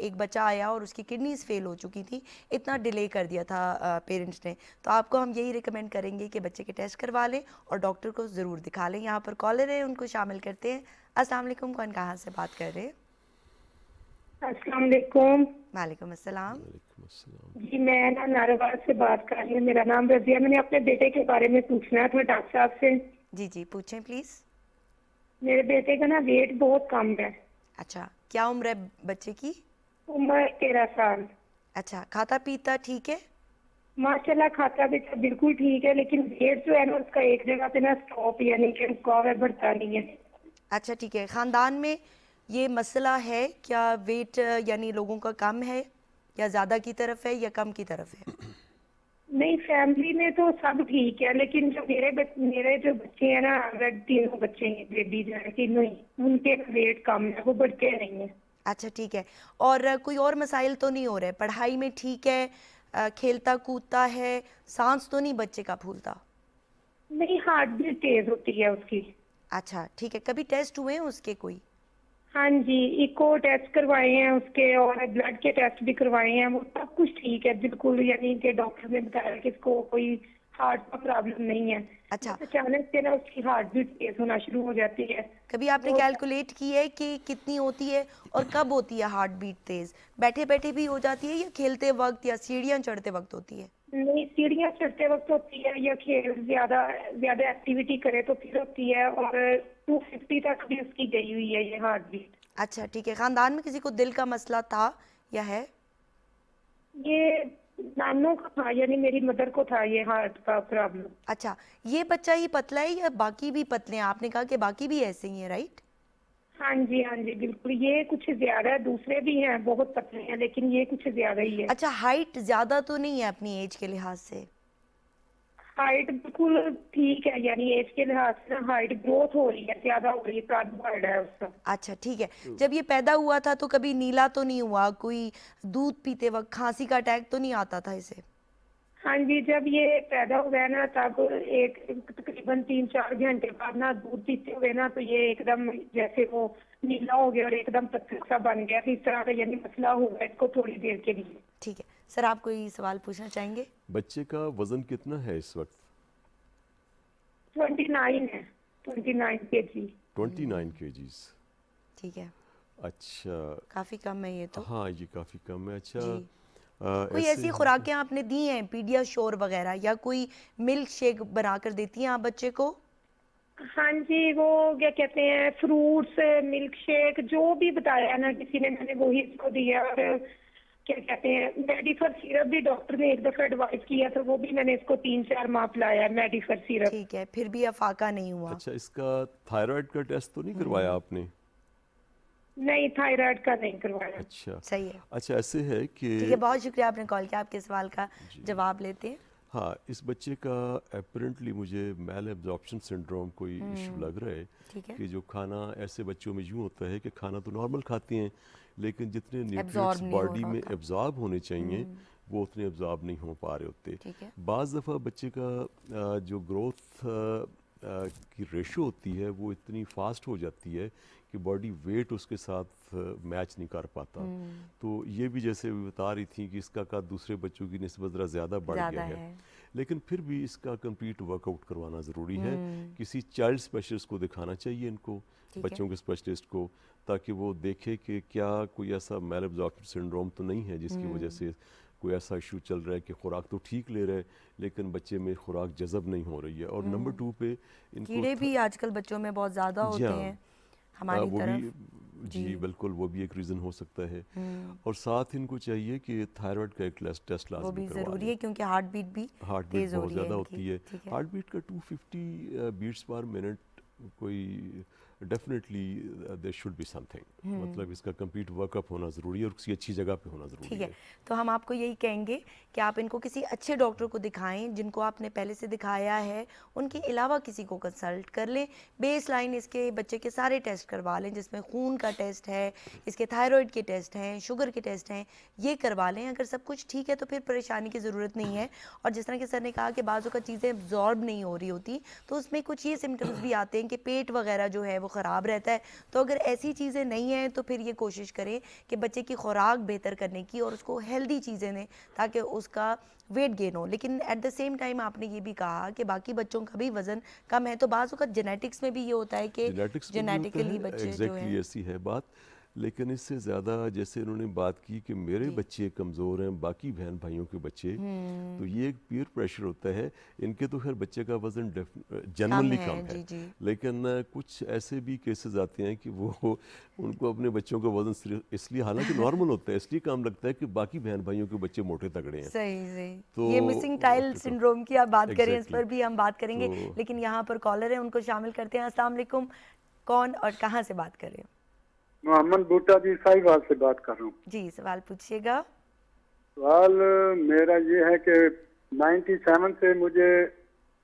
एक बच्चा आया और उसकी किडनीज़ फेल हो चुकी थी, इतना डिले कर दिया था पेरेंट्स ने। तो आपको हम यही रिकमेंड करेंगे कि बच्चे के टेस्ट करवा लें और डॉक्टर को ज़रूर दिखा लें। यहाँ पर कॉलर है, उनको शामिल करते हैं। अस्सलाम वालेकुम, कौन कहाँ से बात कर रहे हैं? अस्सलाम वालेकुम। वालेकुम अस्सलाम। वालेकुम अस्सलाम। जी मैं ना नाराबाद से बात कर रही हूँ, मेरा नाम रजिया। मैंने अपने बेटे के बारे में पूछना था डॉक्टर साहब से। जी जी पूछें प्लीज़। मेरे बेटे का ना वेट बहुत कम है। अच्छा, क्या उम्र है बच्चे की? उम्र 13 साल। अच्छा, खाता पीता ठीक है? माशाल्लाह खाता भी तो बिल्कुल ठीक है, लेकिन वेट जो है ना उसका एक जगह पे ना स्टॉप, यानी कि रुका हुआ है, बढ़ता नहीं है। अच्छा ठीक है। ख़ानदान में ये मसला है क्या, वेट यानी लोगों का कम है या ज़्यादा की तरफ है या कम की तरफ है? नहीं, फैमिली में तो सब ठीक है, लेकिन जो मेरे जो बच्चे हैं ना, अगर तीनों बच्चे हैं, बेबी जो है तीनों ही, उनके वेट कम है, वो बढ़ते नहीं है। अच्छा ठीक है। और कोई और मसाइल तो नहीं हो रहे? पढ़ाई में ठीक है, खेलता कूदता है, सांस तो नहीं बच्चे का फूलता? नहीं, हार्ट बीट तेज होती है उसकी। अच्छा ठीक है। कभी टेस्ट हुए हैं उसके कोई? हाँ जी, इको टेस्ट करवाए हैं उसके और ब्लड के टेस्ट भी करवाए हैं, वो सब कुछ ठीक है बिल्कुल, यानी कि डॉक्टर ने बताया कि इसको कोई हार्ट का प्रॉब्लम नहीं है। अच्छा। अचानक से ना उसकी हार्ट बीट तेज होना शुरू हो जाती है। कभी आपने कैलकुलेट की है कि कितनी होती है और कब होती है हार्ट बीट तेज? बैठे बैठे भी हो जाती है या खेलते वक्त या सीढ़ियाँ चढ़ते वक्त होती है? नहीं, सीढ़ियाँ चढ़ते वक्त होती है या खेल ज्यादा ज्यादा एक्टिविटी करे तो फिर होती है, और 250 तक भी उसकी गई हुई है ये हार्ट बीट। अच्छा ठीक है, खानदान में किसी को दिल का मसला था या है? ये नानों का था, यानी मेरी मदर को था ये हार्ट का प्रॉब्लम। अच्छा, ये बच्चा ही पतला है या बाकी भी पतले हैं? आपने कहा कि बाकी भी ऐसे ही हैं, राइट? हाँ जी बिल्कुल, ये कुछ ज्यादा है, दूसरे भी हैं बहुत पतले हैं लेकिन ये कुछ ज्यादा ही है। अच्छा, हाइट ज्यादा तो नहीं है अपनी एज के लिहाज से? हाइट बिल्कुल ठीक है, यानी एज के लिहाज से हाइट ग्रोथ हो रही है, ज्यादा हो रही है, कार्बोहाइड है उसका। अच्छा ठीक है, जब ये पैदा हुआ था तो कभी नीला तो नहीं हुआ? कोई दूध पीते वक्त खांसी का अटैक तो नहीं आता था इसे? हाँ जी, जब ये पैदा हुआ ना तब एक तकरीबन 3-4 घंटे बाद ना दूध पीते हुए ना तो ये एकदम जैसे वो नीला हो गया और एकदम पत्थर सा बन गया, तो इस तरह का यानी मसला हुआ इसको थोड़ी देर के लिए। ठीक है सर, आप कोई सवाल पूछना चाहेंगे? बच्चे का वजन कितना है इस वक्त? 29 है, 29 kg। 29 kgs। ठीक है, अच्छा, काफी कम है ये तो। हाँ ये काफ़ी कम है। अच्छा, जी। कोई ऐसी खुराकें आपने दी हैं, पीडियाश्योर वगैरह, या कोई मिल्क शेक बनाकर देती हैं आप बच्चे को? हाँ जी, वो क्या कहते हैं, फ्रूट्स, मिल्क शेक, जो भी बताया ना किसी ने मैंने वही इसको दिया। और क्या कहते हैं, मेडिफर सिरप भी डॉक्टर ने एक दफा एडवाइस किया था, वो भी मैंने इसको 3-4 माह पिलाया मेडिफर सिरप। ठीक है, फिर भी अफाका नहीं हुआ? अच्छा, इसका थायराइड का टेस्ट तो नहीं करवाया आपने? नहीं, थायराइड का नहीं करवाया। अच्छा सही है। अच्छा, ऐसे है कि ठीक है, बहुत शुक्रिया आपने कॉल किया, आपके सवाल का जवाब लेते हैं। हाँ, इस बच्चे का अपेरेंटली मुझे मैल एब्जॉर्प्शन सिंड्रोम कोई इशू लग रहा है। ठीक है। कि जो खाना ऐसे बच्चों में यूँ होता है कि खाना तो नॉर्मल खाते हैं लेकिन जितने Absorb न्यूट्रिएंट्स नहीं हो बॉडी रहा में होता। एब्जॉर्ब होने चाहिए वो उतने एब्जॉर्ब नहीं हो पा रहे होते। ठीक है। बाज़ दफ़ा बच्चे का जो ग्रोथ की रेशो होती है वो इतनी फास्ट हो जाती है कि बॉडी वेट उसके साथ मैच नहीं कर पाता। तो ये भी जैसे भी बता रही थी कि इसका कद दूसरे बच्चों की निस्बत ज़रा ज़्यादा बढ़ ज़्यादा गया है, है। लेकिन फिर भी इसका कंप्लीट वर्कआउट करवाना ज़रूरी है। किसी चाइल्ड स्पेशलिस्ट को दिखाना चाहिए इनको, ठीक है। बच्चों के स्पेशलिस्ट को, ताकि वो देखे कि क्या कोई ऐसा मैल एब्जॉर्प्शन सिंड्रोम तो नहीं है जिसकी वजह से कोई ऐसा इशू चल रहा है कि खुराक तो ठीक ले रहे हैं लेकिन बच्चे में खुराक जज़ब नहीं हो रही है। और नंबर 2 पे इनको कीड़े भी आजकल बच्चों में बहुत ज़्यादा जी होते हाँ। हैं हमारी वो तरफ। भी जी बिल्कुल, वो भी एक रीज़न हो सकता है। और साथ इनको चाहिए कि थायराइड का एक टेस्ट वो लाजमी भी करवा ज़रूरी लें। है क्योंकि हार्ट बीट भी हार्ट बीट तेज़ हो बहुत रही है ज़्यादा इनकी। होती है। ठीक है। हार्ट बीट का 250 बीट्स पर मिनट कोई definitely there should be something, मतलब इसका कंप्लीट वर्कअप होना ज़रूरी है और किसी अच्छी जगह पे होना ज़रूरी ठीक है। है, तो हम आपको यही कहेंगे कि आप इनको किसी अच्छे डॉक्टर को दिखाएं जिनको आपने पहले से दिखाया है, उनके अलावा किसी को कंसल्ट कर लें। बेस लाइन इसके बच्चे के सारे टेस्ट करवा लें, जिसमें खून का टेस्ट है, इसके थायराइड के टेस्ट हैं, शुगर के टेस्ट हैं, ये करवा लें। अगर सब कुछ ठीक है तो फिर परेशानी की ज़रूरत नहीं है। और जिस तरह के सर ने कहा कि बाज़ों का चीज़ें एब्जॉर्ब नहीं हो रही होती, तो उसमें कुछ ये सिम्टम्स भी आते हैं कि पेट वगैरह जो है वो ख़राब रहता है। तो अगर ऐसी चीज़ें नहीं हैं तो फिर ये कोशिश करें कि बच्चे की खुराक बेहतर करने की और उसको हेल्दी चीज़ें दें ताकि उसका वेट गेन हो। लेकिन एट द सेम टाइम आपने ये भी कहा कि बाकी बच्चों का भी वज़न कम है, तो बाज़ का जेनेटिक्स में भी ये होता है कि जेनेटिक्स में भी होता जेनेटिकली है, बच्चे जो एग्जैक्टली है। ऐसी है बात। लेकिन इससे ज़्यादा जैसे इन्होंने बात की कि मेरे बच्चे कमज़ोर हैं बाकी बहन भाइयों के बच्चे, तो ये एक पीयर प्रेशर होता है। इनके तो खैर बच्चे का वज़न जनरली है, कम है, जी, जी। लेकिन कुछ ऐसे भी केसेस आते हैं कि वो उनको अपने बच्चों का वज़न सिर्फ इसलिए, हालांकि नॉर्मल होता है, इसलिए कम लगता है कि बाकी बहन भाइयों के बच्चे मोटे तगड़े हैं। सही सही। तो ये मिसिंग टाइल सिंड्रोम की आप बात करें, इस पर भी हम बात करेंगे, तो- लेकिन यहाँ पर कॉलर है, उनको शामिल करते हैं। अस्सलाम वालेकुम, कौन और कहाँ से बात कर रहे हो? मोहम्मद बूटा जी साहिवाल से बात कर रहा हूँ। जी, सवाल पूछिएगा। सवाल मेरा ये है कि 97 से मुझे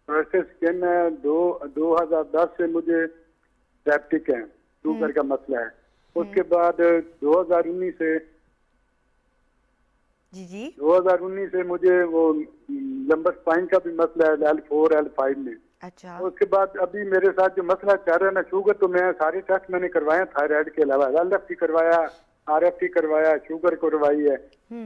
प्रोसेस स्किन है, 2010 से मुझे डायबिटिक है, शुगर का मसला है। उसके बाद 2019 से जी जी 2019 से मुझे वो लंबर स्पाइन का भी मसला है, L4 L5 में। अच्छा। उसके बाद अभी मेरे साथ जो मसला चल रहा है ना शुगर, तो मैं सारे टेस्ट मैंने करवाए थायराइड के अलावा, LFT करवाया, RFT करवाया, शुगर करवाई है,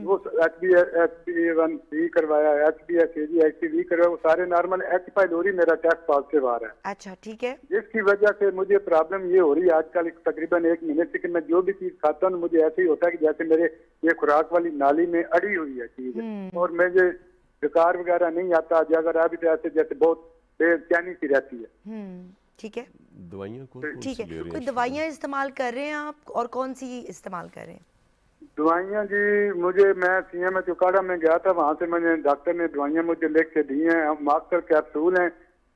वो HbA1c करवाया, HbA1c HbV करवाया, वो सारे नॉर्मल। H पाइलोरी मेरा टेस्ट पॉजिटिव आ रहा है, अच्छा ठीक है। जिसकी वजह से मुझे प्रॉब्लम ये हो रही है आजकल तकरीबन 1 महीने से कि मैं जो भी चीज खाता हूँ मुझे ऐसे ही होता है कि जैसे मेरे ये खुराक वाली नाली में अड़ी हुई है चीज, और मुझे डकार वगैरह नहीं आता, अगर अभी तो ऐसे जैसे बहुत बेचैनी सी रहती है। ठीक है, दवाइयाँ कौन ठीक सी है। ले रहे कोई हैं? दवाइयाँ इस्तेमाल कर रहे हैं आप, और कौन सी इस्तेमाल कर रहे हैं? दवाइयाँ जी मैं CMH चौकाड़ा में गया था, वहाँ से मैंने डॉक्टर ने दवाइयाँ मुझे लिख के दी हैं। मास्टर कैप्सूल हैं,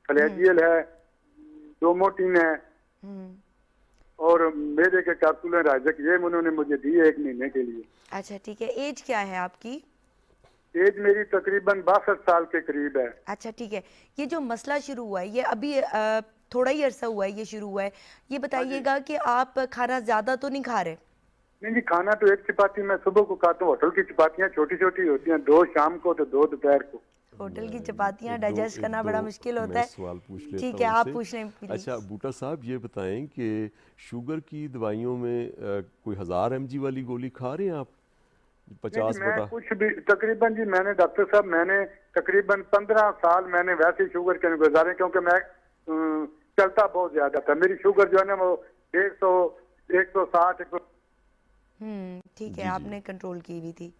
फ्लैजियल है, डोमोटिन है और मेरे के कैप्सूल हैं राइजक, ये उन्होंने मुझे दिए 1 महीने के लिए। अच्छा, ठीक है। एज क्या है आपकी? एज मेरी तकरीबन 62 साल के करीब है। अच्छा, ठीक है। ये जो मसला शुरू हुआ है, ये अभी थोड़ा ही अरसा हुआ है ये शुरू हुआ है, ये बताइएगा कि आप खाना ज़्यादा तो नहीं खा रहे? नहीं जी, खाना तो 1 चपाती मैं सुबह को खाता हूँ। होटल की चपातियाँ छोटी छोटी होती हैं, 2 शाम को तो 2 दोपहर को। होटल की चपातियाँ एक डाइजेस्ट दो करना बड़ा मुश्किल होता मैं है। सवाल पूछ लेता ठीक हूँ है, आप उनसे। पूछ लें प्लीज। अच्छा बूटा साहब, ये बताएं कि शुगर की दवाइयों में कोई 1000 mg वाली गोली खा रहे हैं आप? 50 मैं बटा कुछ भी तकरीबन जी, मैंने डॉक्टर साहब मैंने तकरीबन 15 साल मैंने वैसे ही शुगर के गुजारे, क्योंकि मैं चलता बहुत ज्यादा था। मेरी शुगर जो है ना वो 150 160 ठीक है, जी, आपने कंट्रोल की हुई थी।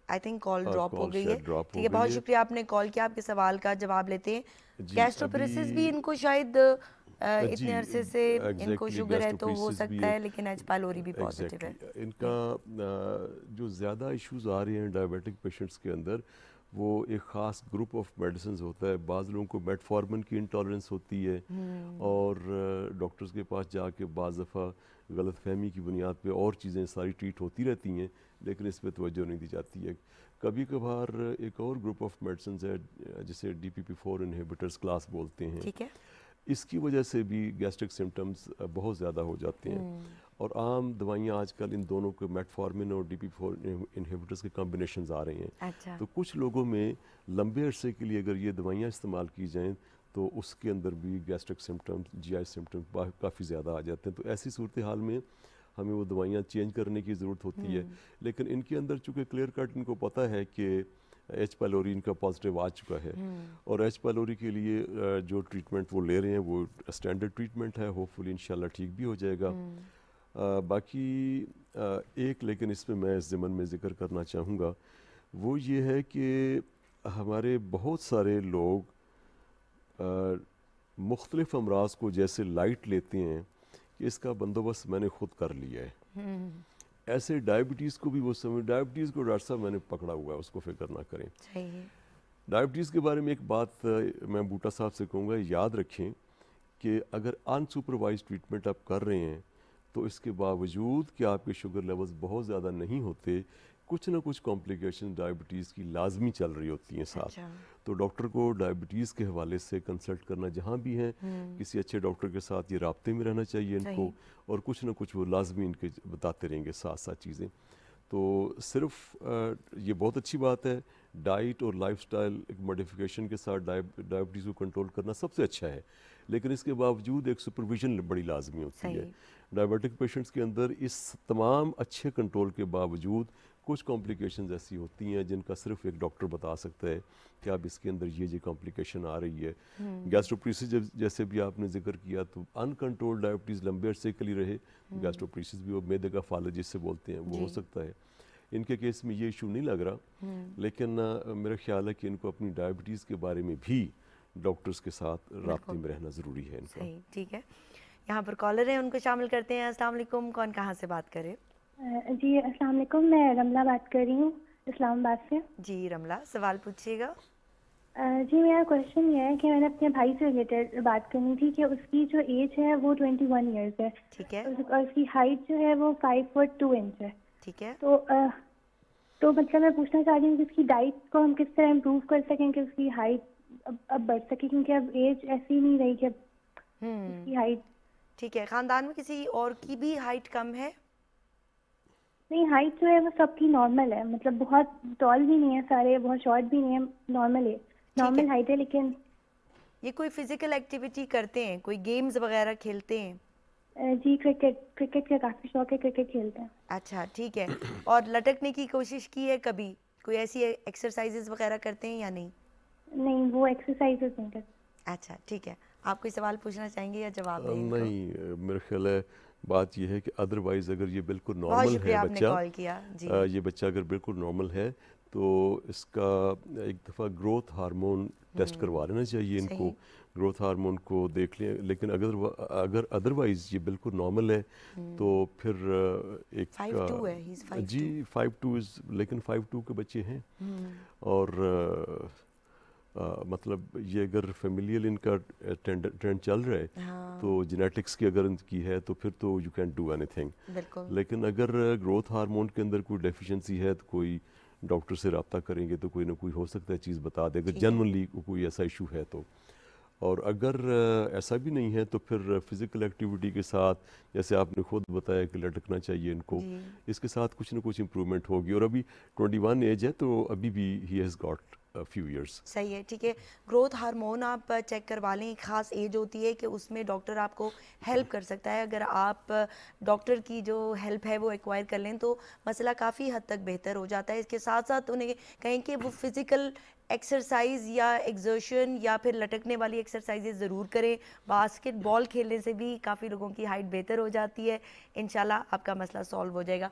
आई थिंक कॉल ड्रॉप हो कॉल गई है। शायद ड्रॉप हो ठीक है, बहुत गई है। शुक्रिया आपने कॉल किया। आपके सवाल का जवाब लेते हैं। जी, गैस्ट्रोपेरेसिस भी अभी इनको शायद जी इतने अरसे से इनको एग्जैक्टली शुगर है तो हो गैस्ट्रोपेरेसिस भी सकता है। है, लेकिन एच पाइलोरी भी पॉजिटिव है। एग्जैक्टली इनका जो ज़्यादा इश्यूज आ रहे हैं डायबिटिक पेशेंट्स के अंदर, वो एक ख़ास ग्रुप ऑफ मेडिसिन होता है। बाज़ लोगों को मेटफॉर्मिन की इंटॉलरेंस होती है और डॉक्टर्स के पास जाके बाज़ दफ़ा गलत फहमी की बुनियाद पे और चीज़ें सारी ट्रीट होती रहती हैं, लेकिन इस पर तवज्जो नहीं दी जाती है। कभी कभार एक और ग्रुप ऑफ मेडिसिन है जिसे DPP-4 इनहिबिटर्स क्लास बोलते हैं, ठीक है, इसकी वजह से भी गैस्ट्रिक सिम्टम्स बहुत ज़्यादा हो जाते हैं। और आम दवाइयाँ आजकल इन दोनों के मेटफॉर्मिन और DPP-4 इनहिबिटर्स के कॉम्बिनेशंस आ रहे हैं। अच्छा, तो कुछ लोगों में लंबे अरसे के लिए अगर ये दवाइयाँ इस्तेमाल की जाएं तो उसके अंदर भी गैस्ट्रिक सिम्टम्स, GI सिम्टम्स काफ़ी ज़्यादा आ जाते हैं। तो ऐसी सूरत हाल में हमें वो दवाइयाँ चेंज करने की ज़रूरत होती है। लेकिन इनके अंदर चूँकि क्लियर कट इनको पता है कि एच पाइलोरी इनका पॉजिटिव आ चुका है और एच पाइलोरी के लिए जो ट्रीटमेंट वो ले रहे हैं वो स्टैंडर्ड ट्रीटमेंट है। होपफुली इंशाल्लाह ठीक भी हो जाएगा। बाकी एक लेकिन इसमें मैं इस ज़मन में ज़िक्र करना चाहूँगा, वो ये है कि हमारे बहुत सारे लोग मुख्तलिफ़ अमराज को जैसे लाइट लेते हैं कि इसका बंदोबस्त मैंने खुद कर लिया है। ऐसे डायबिटीज़ को भी वो समझ, डायबिटीज़ को डॉक्टर साहब मैंने पकड़ा हुआ है, उसको फिक्र ना करें। सही है। डायबिटीज़ के बारे में एक बात मैं बूटा साहब से कहूँगा, याद रखें कि अगर अनसुपरवाइज ट्रीटमेंट आप कर रहे हैं तो इसके बावजूद कि आपके शुगर लेवल्स बहुत ज़्यादा नहीं होते, कुछ ना कुछ कॉम्प्लिकेशन डायबिटीज़ की लाजमी चल रही होती हैं साथ। अच्छा, तो डॉक्टर को डायबिटीज़ के हवाले से कंसल्ट करना जहाँ भी है, किसी अच्छे डॉक्टर के साथ ये राब्ते में रहना चाहिए इनको, और कुछ ना कुछ वो लाजमी इनके बताते रहेंगे साथ साथ चीज़ें। तो सिर्फ ये बहुत अच्छी बात है, डाइट और लाइफस्टाइल एक मॉडिफिकेशन के साथ डायबिटीज़ को कंट्रोल करना सबसे अच्छा है, लेकिन इसके बावजूद एक सुपरविजन बड़ी लाजमी होती है। डायबिटिक पेशेंट्स के अंदर इस तमाम अच्छे कंट्रोल के बावजूद कुछ कॉम्प्लिकेशंस ऐसी होती हैं जिनका सिर्फ एक डॉक्टर बता सकता है कि अब इसके अंदर ये कॉम्प्लिकेशन आ रही है। गैस्ट्रोपेरेसिस जैसे भी आपने जिक्र किया, तो अनकंट्रोल्ड डायबिटीज़ लंबे अरसे के लिए रहे, गैस्ट्रोपेरेसिस भी वो मैदे का फाल जिससे बोलते हैं वो हो सकता है। इनके केस में ये इशू नहीं लग रहा, लेकिन मेरा ख्याल है कि इनको अपनी डायबिटीज़ के बारे में भी डॉक्टर्स के साथ राब्ते में रहना ज़रूरी है इनका। ठीक है, यहाँ पर कॉलर हैं, उनको शामिल करते हैं। अस्सलाम वालेकुम, कौन कहाँ से बात करे? जी अस्सलाम वालेकुम, मैं रमला बात कर रही हूँ इस्लामाबाद से। जी रमला, सवाल पूछिएगा। जी मेरा क्वेश्चन ये है कि मैंने अपने भाई से रिलेटेड बात करनी थी कि उसकी जो एज है वो 21 ईयर्स है। ठीक है, और उसकी हाइट जो है वो 5 फुट 2 इंच है। ठीक है। तो मतलब मैं पूछना चाह रही हूँ कि उसकी डाइट को हम किस तरह इम्प्रूव कर सकें कि उसकी हाइट अब बढ़ सके, क्योंकि अब एज ऐसी नहीं रही कि उसकी हाइट। ठीक है, खानदान में किसी और की भी हाइट कम है? नहीं, हाइट जो है वो सबकी नॉर्मल है, मतलब बहुत टॉल भी नहीं है सारे, बहुत शॉर्ट भी नहीं है, नॉर्मल है, नॉर्मल हाइट है। लेकिन ये कोई फिजिकल एक्टिविटी करते हैं, कोई गेम्स वगैरह खेलते हैं? जी क्रिकेट का काफ़ी शौक है, क्रिकेट खेलते हैं। अच्छा, ठीक है। और लटकने की कोशिश की है कभी? कोई ऐसी एक्सरसाइजेज वगैरह करते हैं या नहीं? नहीं, वो एक्सरसाइजेज नहीं करते। अच्छा, ठीक है। आप कोई सवाल पूछना चाहेंगे या जवाब देंगे? नहीं, मेरा ख्याल है बात यह है कि अदरवाइज़ अगर ये बिल्कुल बहुत नॉर्मल शुक्रिया है आपने बच्चा, कॉल किया जी। ये बच्चा अगर बिल्कुल नॉर्मल है तो इसका एक दफ़ा ग्रोथ हार्मोन टेस्ट करवा लेना चाहिए इनको, सही। ग्रोथ हार्मोन को देख लें। लेकिन अगर अदरवाइज़ ये बिल्कुल नॉर्मल है तो फिर एक 5'2" है, he's 5'2". जी 5'2" लेकिन 5'2" के बच्चे हैं और मतलब ये अगर फेमिलियल इनका ट्रेंड चल रहा है हाँ तो जेनेटिक्स की अगर इनकी है तो फिर तो यू कैन डू एनीथिंग। बिल्कुल। लेकिन अगर ग्रोथ हार्मोन के अंदर कोई डेफिशिएंसी है तो कोई डॉक्टर से रब्ता करेंगे तो कोई ना कोई हो सकता है चीज़ बता दे, अगर ठीक है। जनरली कोई ऐसा इशू है तो। और अगर ऐसा भी नहीं है तो फिर फिज़िकल एक्टिविटी के साथ, जैसे आपने खुद बताया कि लटकना चाहिए इनको, जी इसके साथ कुछ ना कुछ इम्प्रूवमेंट होगी। और अभी 21 एज है तो अभी भी he has got few years. सही है, ठीक है। ग्रोथ हार्मोन आप चेक करवा लें, एक ख़ास एज होती है कि उसमें डॉक्टर आपको हेल्प कर सकता है। अगर आप डॉक्टर की जो हेल्प है वो एक्वायर कर लें तो मसला काफ़ी हद तक बेहतर हो जाता है। इसके साथ साथ उन्हें कहें कि वो फिज़िकल एक्सरसाइज या एग्जर्शन या फिर लटकने वाली एक्सरसाइजेज ज़रूर करें। बास्केटबॉल खेलने से भी काफ़ी लोगों की हाइट बेहतर हो जाती है। इंशाल्लाह आपका मसला सॉल्व हो जाएगा।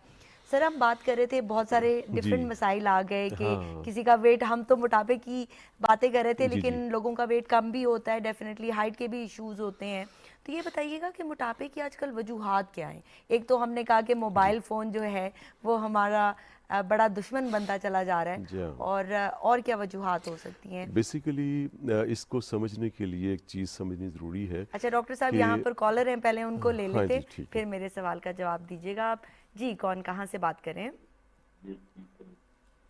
सर हम बात कर रहे थे, बहुत सारे डिफरेंट मसाइल आ गए कि हाँ। किसी का वेट, हम तो मोटापे की बातें कर रहे थे जी, लेकिन जी। लोगों का वेट कम भी होता है, डेफिनेटली हाइट के भी इश्यूज होते हैं। तो ये बताइएगा कि मोटापे की आजकल वजूहात क्या हैं? एक तो हमने कहा कि मोबाइल फ़ोन जो है वो हमारा बड़ा दुश्मन बनता चला जा रहा जी है, हाँ। और क्या वजूहात हो सकती हैं? बेसिकली इसको समझने के लिए एक चीज़ समझनी ज़रूरी है अच्छा डॉक्टर साहब, कि यहाँ पर कॉलर हैं, पहले उनको ले हाँ लेते, जी, ठीक है। फिर मेरे सवाल का जवाब दीजिएगा आप। जी, कौन कहाँ से बात कर रहे हैं?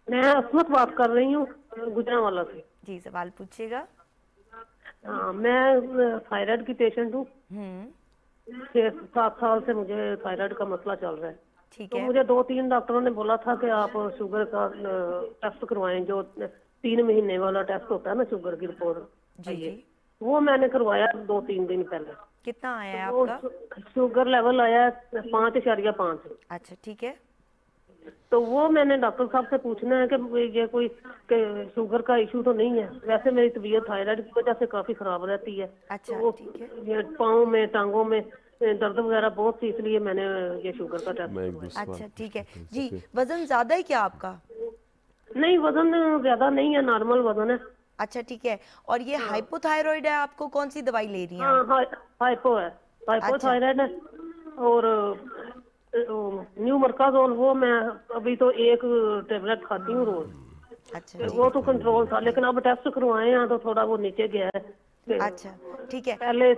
मैं असमत बात कर रही हूँ गुजरांवाला से। जी सवाल पूछिएगा। हाँ, मैं थायराइड की पेशेंट हूँ। 6-7 साल से मुझे थायराइड का मसला चल रहा है। ठीक तो है। मुझे 2-3 डॉक्टरों ने बोला था कि आप शुगर का टेस्ट करवाएं, जो 3 महीने वाला टेस्ट होता है ना, शुगर की रिपोर्ट जी जी। वो मैंने करवाया 2-3 दिन पहले। कितना आया है वो आपका? शुगर लेवल आया 5.5। अच्छा ठीक है। तो वो मैंने डॉक्टर साहब से पूछना है कि ये कोई शुगर का इशू तो नहीं है। वैसे मेरी तबीयत थायराइड की वजह से काफी खराब रहती है। अच्छा तो ठीक है। ये पाँव में, टांगों में दर्द वगैरह बहुत सी, इसलिए मैंने ये शुगर का टेस्ट मैं एक करवाया। दो सवाल अच्छा ठीक है पूछता हूँ जी। इससे। वजन ज्यादा है क्या आपका? नहीं, वजन ज्यादा नहीं है, नॉर्मल वजन है। अच्छा ठीक है। और ये हाइपोथायरॉइड है, आपको कौन सी दवाई ले रही हैं हाँ, आप? हाइपो है, हाइपोथायराइड है। और न्यू मर्काजोल, वो मैं अभी तो एक टेबलेट खाती हूँ रोज। अच्छा वो तो कंट्रोल था, लेकिन अब टेस्ट करवाए हैं तो थोड़ा वो नीचे गया है। अच्छा ठीक है। पहले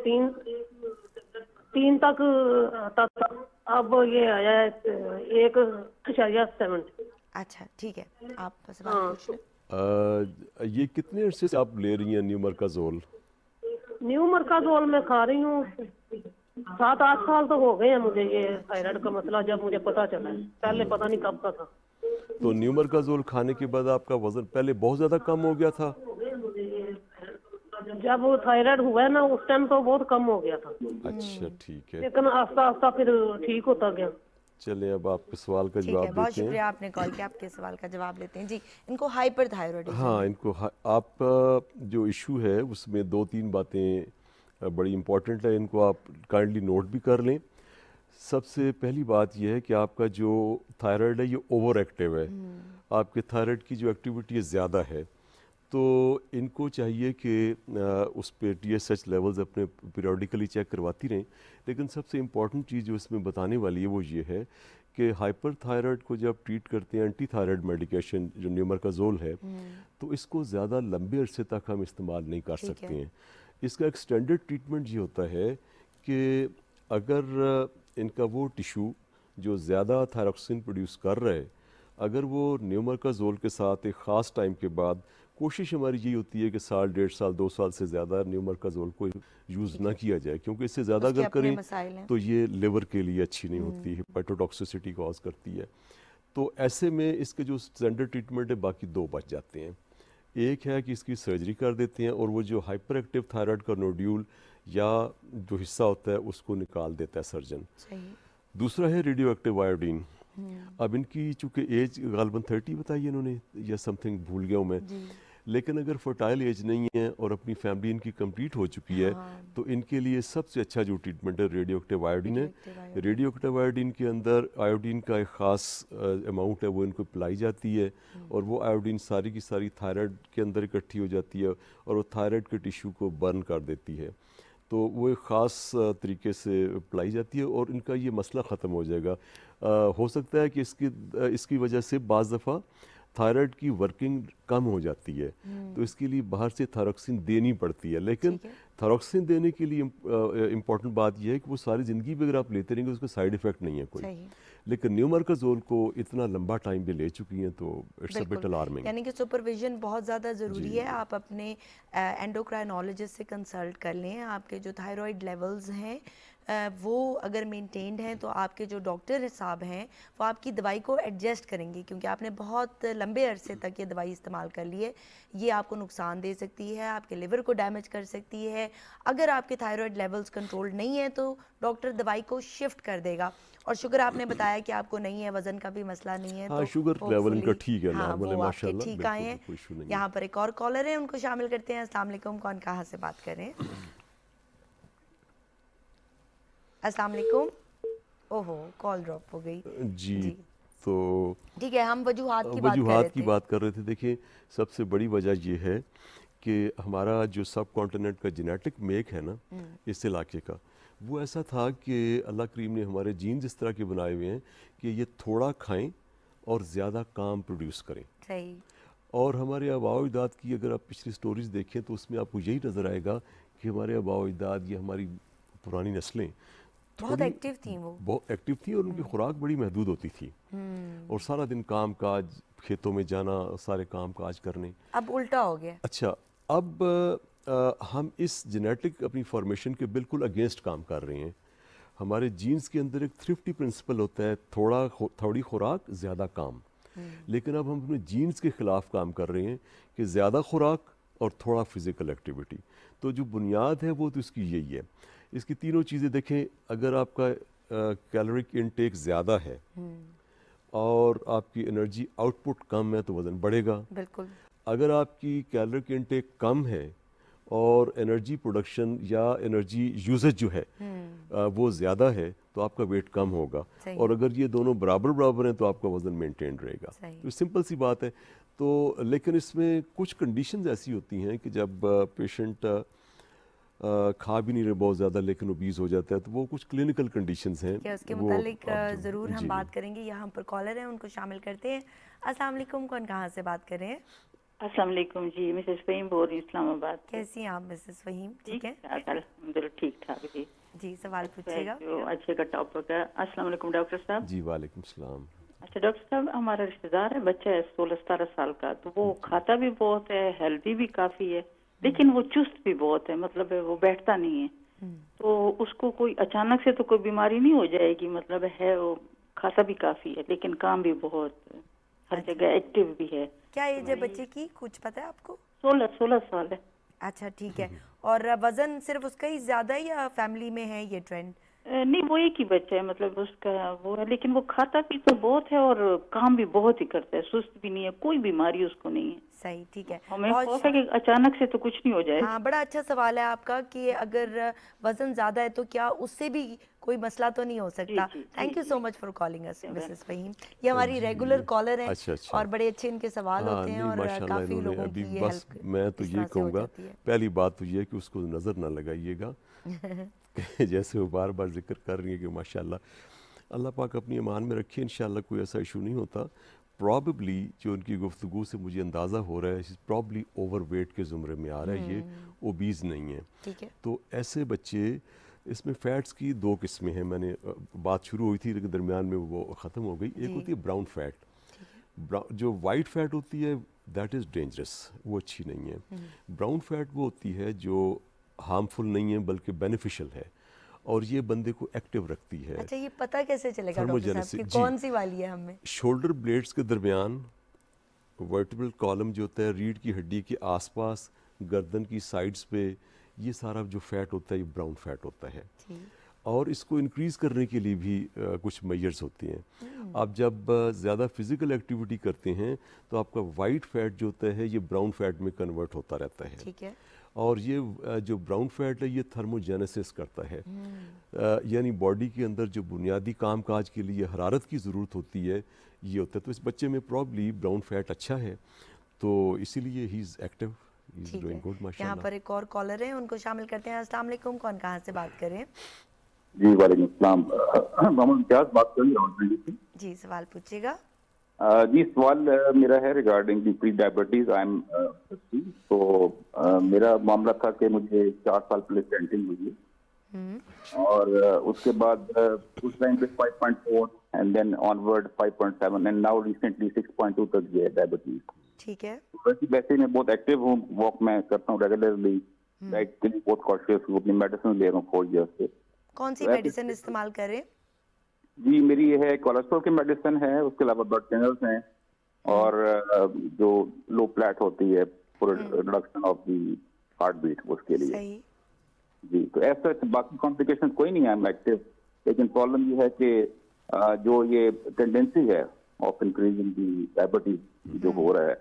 3 तक आता था, अब ये आया है 1.7। अच्छा ठीक है, आप सवाल पूछ लें। ये कितने अरसे से आप ले रही हैं न्यूमरकाजोल? न्यू मर्काजोल मैं खा रही हूँ 7-8 साल तो हो गए हैं मुझे ये थायराइड का मसला, जब मुझे पता चला है। पहले पता नहीं कब का था। तो न्यूमरकाजोल खाने के बाद आपका वजन पहले बहुत ज़्यादा कम हो गया था? जब वो थायराइड हुआ है ना, उस टाइम तो बहुत कम हो गया था, अच्छा ठीक है। लेकिन आस्ता आस्ता फिर ठीक होता गया। चलिए अब आपके सवाल का ठीक है, जवाब बहुत देते हैं। शुक्रिया आपने कॉल किया, आपके सवाल का जवाब लेते हैं। जी, इनको हाइपरथायरॉयडिज्म हाँ, इनको आप जो इशू है उसमें 2-3 बातें बड़ी इम्पोर्टेंट है, इनको आप काइंडली नोट भी कर लें। सबसे पहली बात यह है कि आपका जो थायराइड है ये ओवर एक्टिव है। आपके थायराइड की जो एक्टिविटी है ज़्यादा है, तो इनको चाहिए कि उस पर TSH लेवल्स अपने पीरियडिकली चेक करवाती रहें। लेकिन सबसे इम्पॉर्टेंट चीज़ जो इसमें बताने वाली है वो ये है कि हाइपर थायराइड को जब ट्रीट करते हैं एंटी थायराइड मेडिकेशन जो न्यूमरकाजोल है, तो इसको ज़्यादा लंबे अरसे तक हम इस्तेमाल नहीं कर ठीक सकते है। हैं। इसका एक स्टैंडर्ड ट्रीटमेंट ये होता है कि अगर इनका वो टिश्यू जो ज़्यादा थायरॉक्सिन प्रोड्यूस कर रहा है, अगर वो न्यूमरकाजोल के साथ एक ख़ास टाइम के बाद, कोशिश हमारी यही होती है कि साल, 1.5 साल, 2 साल से ज़्यादा न्यूमरकाजोल को यूज़ ना किया जाए, क्योंकि इससे ज़्यादा उसके अगर अपने करें मसाइल हैं। तो ये लिवर के लिए अच्छी नहीं होती, हेपेटोटॉक्सिसिटी कॉज करती है। तो ऐसे में इसके जो स्टैंडर्ड ट्रीटमेंट है, बाकी 2 बच जाते हैं। एक है कि इसकी सर्जरी कर देते हैं और वो जो हाइपर एक्टिव थायराइड का नोड्यूल या जो हिस्सा होता है उसको निकाल देता है सर्जन। सही। दूसरा है रेडियो एक्टिव आयोडीन। अब इनकी चूँकि एज गालबन 30 बताई इन्होंने या समथिंग, भूल गया हूँ मैं। लेकिन अगर फर्टाइल एज नहीं है और अपनी फैमिली इनकी कंप्लीट हो चुकी है तो इनके लिए सबसे अच्छा जो ट्रीटमेंट है रेडियो एक्टिव आयोडीन है। रेडियो एक्टिव आयोडीन के अंदर आयोडीन का एक ख़ास अमाउंट है वो इनको पिलाई जाती है और वो आयोडीन सारी की सारी थायराइड के अंदर इकट्ठी हो जाती है और वो थायराइड के टिश्यू को बर्न कर देती है। तो वो एक ख़ास तरीके से पिलाई जाती है और इनका ये मसला ख़त्म हो जाएगा। हो सकता है कि इसकी वजह से बाज़ दफ़ा थायराइड की वर्किंग कम हो जाती है तो इसके लिए बाहर से थायरोक्सिन देनी पड़ती है, लेकिन थायरोक्सिन देने के लिए इम्पॉर्टेंट बात यह है कि वो सारी ज़िंदगी भी अगर आप लेते रहेंगे उसका साइड इफ़ेक्ट नहीं है कोई। लेकिन न्यूमार्काज़ोल को इतना लंबा टाइम भी ले चुकी हैं तो इट्स अ बिट अलार्मिंग। यानी कि सुपरविजन बहुत ज़्यादा ज़रूरी है। आप अपने एंडोक्राइनोलॉजिस्ट से कंसल्ट कर लें। आपके जो थायराइड लेवल्स हैं वो अगर मेंटेन्ड हैं तो आपके जो डॉक्टर साहब हैं वो आपकी दवाई को एडजस्ट करेंगे, क्योंकि आपने बहुत लंबे अरसे तक ये दवाई इस्तेमाल कर ली है। ये आपको नुकसान दे सकती है, आपके लिवर को डैमेज कर सकती है। अगर आपके थायराइड लेवल्स कंट्रोल नहीं है तो डॉक्टर दवाई को शिफ्ट कर देगा। और शुगर आपने बताया कि आपको नहीं है, वज़न का भी मसला नहीं है, तो शुगर लेवल इनका ठीक है, नॉर्मल है माशाल्लाह, ठीक आए हैं। यहाँ पर एक और कॉलर है, उनको शामिल करते हैं। अस्सलाम वालेकुम, कौन कहाँ से बात कर रहे हैं? अस्सलाम वालेकुम। ओहो, कॉल ड्रॉप हो गई जी। तो ठीक है, हम वजूहात की बात कर रहे थे। देखिए, सबसे बड़ी वजह ये है कि हमारा जो सब कॉन्टिनेंट का जेनेटिक मेक है ना इस इलाके का, वो ऐसा था कि अल्लाह करीम ने हमारे जीन्स इस तरह के बनाए हुए हैं कि ये थोड़ा खाएं और ज़्यादा काम प्रोड्यूस करें। सही। और हमारे आबाओ अजदाद की अगर आप पिछली स्टोरीज़ देखें तो उसमें आपको यही नज़र आएगा कि हमारे आबाओ अजदाद, ये हमारी पुरानी नस्लें बहुत एक्टिव थी, वो बहुत एक्टिव थी और उनकी खुराक बड़ी महदूद होती थी और सारा दिन काम काज, खेतों में जाना, सारे काम काज करने। अब उल्टा हो गया। अच्छा, अब हम इस जेनेटिक अपनी फॉर्मेशन के बिल्कुल अगेंस्ट काम कर रहे हैं। हमारे जीन्स के अंदर एक थ्रिफ्टी प्रिंसिपल होता है, थोड़ी खुराक ज़्यादा काम। लेकिन अब हम अपने जीन्स के ख़िलाफ़ काम कर रहे हैं कि ज़्यादा खुराक और थोड़ा फिज़िकल एक्टिविटी। तो जो बुनियाद है वो तो इसकी यही है। इसकी तीनों चीज़ें देखें, अगर आपका कैलोरिक इनटेक ज़्यादा है और आपकी एनर्जी आउटपुट कम है तो वज़न बढ़ेगा। बिल्कुल। अगर आपकी कैलोरिक इनटेक कम है और एनर्जी प्रोडक्शन या एनर्जी यूजेज जो है वो ज़्यादा है तो आपका वेट कम होगा। और अगर ये दोनों बराबर हैं तो आपका वज़न मेंटेन रहेगा। तो सिंपल सी बात है। तो लेकिन इसमें कुछ कंडीशंस ऐसी होती हैं कि जब पेशेंट खा भी नहीं रहे बहुत ज़्यादा लेकिन ओबीज हो जाता है, तो वो कुछ क्लिनिकल कंडीशंस हैं। क्या उसके मुतालिक ज़रूर हम बात करेंगे। यहाँ पर कॉलर हैं, उनको शामिल करते हैं। अस्सलाम वालेकुम, कौन कहाँ से बात कर रहे हैं? अस्सलाम वालेकुम जी, मिसेस फ़हीम बोल रही हूँ इस्लामाबाद। कैसी हैं आप मिसेस फ़हीम? ठीक है, अल्हम्दुलिल्लाह ठीक ठाक जी। जी, सवाल पूछिएगा। जो अच्छे का टॉपिक है। अस्सलाम वालेकुम डॉक्टर साहब। जी वालेकुम सलाम। अच्छा डॉक्टर साहब, हमारा रिश्तेदार है, बच्चा है 16-17 साल का, तो वो खाता भी बहुत है, हेल्दी भी काफ़ी है, लेकिन वो चुस्त भी बहुत है, मतलब वो बैठता नहीं है। तो उसको कोई अचानक से तो कोई बीमारी नहीं हो जाएगी? मतलब है वो खाता भी काफ़ी है लेकिन काम भी बहुत, हर जगह एक्टिव भी है। क्या एज है बच्चे की, कुछ पता है आपको? 16 साल है। अच्छा ठीक है। और वजन सिर्फ उसका ही ज़्यादा है या फैमिली में है ये ट्रेंड? नहीं, वो एक ही बच्चा है, मतलब उसका वो है, लेकिन वो खाता भी तो बहुत है और काम भी बहुत ही करता है, सुस्त भी नहीं है, कोई बीमारी उसको नहीं है। सही, ठीक है। हमें खौफ है कि अचानक से तो कुछ नहीं हो जाए। हाँ, बड़ा अच्छा सवाल है आपका कि अगर वजन ज्यादा है तो क्या उससे भी कोई मसला तो नहीं हो सकता। Thank you so much for calling us Mrs Fahim. ये हमारी रेगुलर कॉलर हैं। अच्छा। और बड़े अच्छे इनके सवाल होते हैं और काफी लोगों की ये बस मैं तो ये कहूँगा, पहली बात तो ये है कि उसको नज़र ना लगाइएगा जैसे वो बार बार जिक्र कर रही है कि माशाल्लाह अल्लाह पाक अपनी ईमान में रखिए, इंशाल्लाह कोई ऐसा इशू नहीं होता। प्रॉबली जो उनकी गुफ्तगू से मुझे अंदाज़ा हो रहा है प्रॉबली ओवरवेट के ज़ुमरे में आ रहा है, ये ओबीज़ नहीं है। ठीक है। तो ऐसे बच्चे, इसमें फ़ैट्स की दो किस्में हैं, मैंने बात शुरू हुई थी लेकिन दरमियान में वो ख़त्म हो गई। एक होती है ब्राउन फैट, जो वाइट फैट होती है दैट इज़ डेंजरस, वो अच्छी नहीं है। ब्राउन फैट वो होती है जो हार्मफुल नहीं है बल्कि बेनिफिशियल है और ये बंदे को एक्टिव रखती है। अच्छा, ये पता कैसे चलेगा डॉक्टर साहब कि कौन सी वाली है हमें? शोल्डर ब्लेड्स के दरमियान वर्टिब्रल कॉलम जो होता है, रीढ़ की हड्डी के आसपास, गर्दन की साइड्स पे, ये सारा जो फैट होता है ये ब्राउन फैट होता है। और इसको इंक्रीज़ करने के लिए भी कुछ मेजर्स होती हैं। आप जब ज़्यादा फिज़िकल एक्टिविटी करते हैं तो आपका वाइट फैट जो होता है ये ब्राउन फैट में कन्वर्ट होता रहता है। ठीक है। और ये जो ब्राउन फैट है ये थर्मोजेनेसिस करता है, यानी बॉडी के अंदर जो बुनियादी काम काज के लिए हरारत की ज़रूरत होती है ये होता है। तो इस बच्चे में प्रॉब्ली ब्राउन फैट अच्छा है, तो इसीलिए he is active, he is doing good यहाँ माशाल्लाह। पर एक और कॉलर है, उनको शामिल करते हैं। अस्सलाम वालेकुम, कौन कहाँ से बात कर रहे हैं? जी वालेकुम अस्सलाम, मोहम्मद इम्तियाज बात कर रही हूँ। जी, सवाल पूछिएगा। जी सवाल मेरा है regarding the pre diabetes. I am तो मेरा मामला था कि मुझे 4 साल पहले स्टेंटिंग हुई है और उसके बाद उस टाइम पे 5.4 and then onward 5.7 and now recently 6.2 तक गया डायबिटीज। ठीक है। वैसे मैं बहुत एक्टिव हूँ, वॉक मैं करता हूँ रेगुलरली, डाइट के लिए बहुत कॉन्शियस हूँ, अपनी मेडिसिन ले रहा हूँ 4 ईयर्स से। कौन सी मेडिसिन इस्तेमाल कर रहे हैं? जी मेरी ये है कोलेस्ट्रॉल की मेडिसिन है, उसके अलावा ब्लड थिनर्स हैं और जो लो फ्लैट होती है for reduction of the heartbeat उसके लिए। सही। जी तो ऐसा बाकी कॉम्प्लिकेशन कोई नहीं है, एक्टिव, लेकिन प्रॉब्लम ये है कि जो ये टेंडेंसी है ऑफ इंक्रीजिंग दी डायबिटीज जो हो रहा है,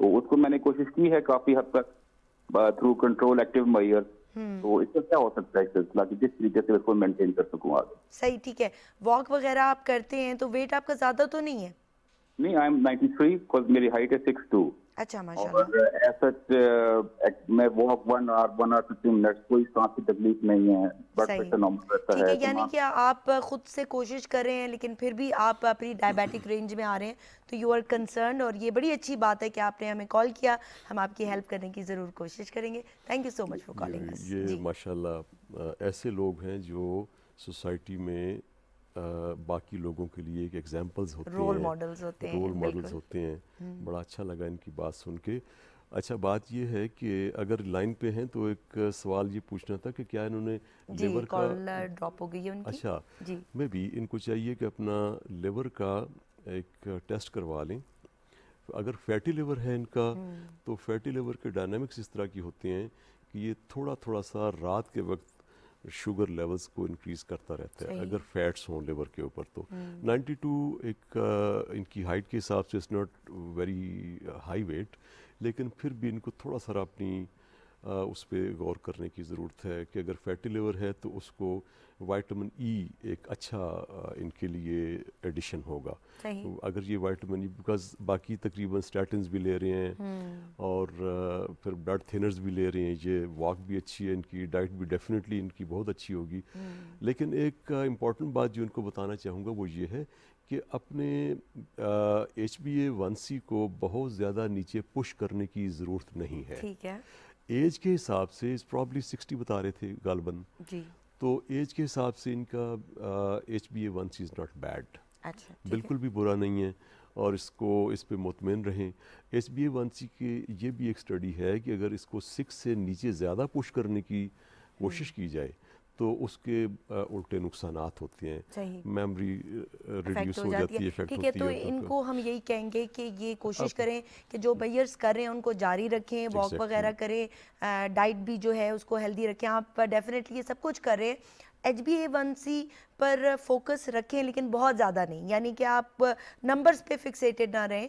तो उसको मैंने कोशिश की है काफी हद तक थ्रू कंट्रोल एक्टिव मेजर्स। तो इसका क्या हो सकता है सिलसिला कि जिस तरीके से इसको मेंटेन कर सकूं आगे? सही, ठीक है। वॉक वगैरह आप करते हैं तो वेट आपका ज्यादा तो नहीं है? नहीं, आई एम 93 बिकॉज मेरी हाइट है 6'2". अच्छा माशाल्लाह। और ऐसा मैं वॉक 1 और 15 मिनट्स, कोई सांस की तकलीफ नहीं है, ब्लड सही। प्रेशर नॉर्मल रहता ठीक है। है, यानी कि आप खुद से कोशिश कर रहे हैं लेकिन फिर भी आप अपनी डायबिटिक रेंज में आ रहे हैं, तो यू आर कंसर्न, और ये बड़ी अच्छी बात है कि आपने हमें कॉल किया। हम आपकी हेल्प करने की ज़रूर कोशिश करेंगे। Thank you so much for calling अस। ये माशाल्लाह ऐसे लोग हैं जो सोसाइटी में बाकी लोगों के लिए एक एग्जाम्पल्स होते हैं, रोल मॉडल्स होते हैं। रोल मॉडल्स होते हैं। बड़ा अच्छा लगा इनकी बात सुन के। अच्छा, बात ये है कि अगर लाइन पे हैं तो एक सवाल ये पूछना था कि क्या इन्होंने लिवर का ड्रॉप हो गई है उनकी? अच्छा जी, मैं भी इनको चाहिए कि अपना लिवर का एक टेस्ट करवा लें। अगर फैटी लिवर है इनका तो फैटी लिवर के डायनामिक्स इस तरह की होते हैं कि ये थोड़ा थोड़ा सा रात के वक्त शुगर लेवल्स को इंक्रीज़ करता रहता है अगर फैट्स हों लिवर के ऊपर। तो 92 एक इनकी हाइट के हिसाब से it's not very high wait, लेकिन फिर भी इनको थोड़ा सा अपनी उस पर गौर करने की ज़रूरत है कि अगर फैटी लिवर है तो उसको विटामिन ई एक अच्छा इनके लिए एडिशन होगा। तो अगर ये विटामिन ई, बिकॉज बाकी तकरीबन स्टैटिन्स भी ले रहे हैं और फिर ब्लड थिनर्स भी ले रहे हैं, ये वॉक भी अच्छी है, इनकी डाइट भी डेफिनेटली इनकी बहुत अच्छी होगी। लेकिन एक इम्पॉर्टेंट बात जो इनको बताना चाहूँगा वो ये है कि अपने HbA1c को बहुत ज़्यादा नीचे पुश करने की ज़रूरत नहीं है। ठीक है। एज के हिसाब से इस प्रॉब्ली 60 बता रहे थे गालबन जी, तो एज के हिसाब से इनका HbA1c इज़ नॉट बैड। अच्छा, बिल्कुल भी बुरा नहीं है और इसको इस पे मुतमईन रहें। HbA1c की ये भी एक स्टडी है कि अगर इसको 6 से नीचे ज़्यादा पुश करने की कोशिश की जाए तो उसके उल्टे नुकसानात होते हैं, मेमोरी रिड्यूस हो जाती है, इफेक्ट ठीक है। होती तो है। इनको हम यही कहेंगे कि ये कोशिश करें कि जो बेयर्स कर रहे हैं उनको जारी रखें, वॉक वगैरह करें, डाइट भी जो है उसको हेल्दी रखें। आप डेफिनेटली ये सब कुछ कर रहे हैं, HbA1c पर फोकस रखें लेकिन बहुत ज़्यादा नहीं, यानी कि आप नंबर्स पे फिक्सेटेड ना रहें,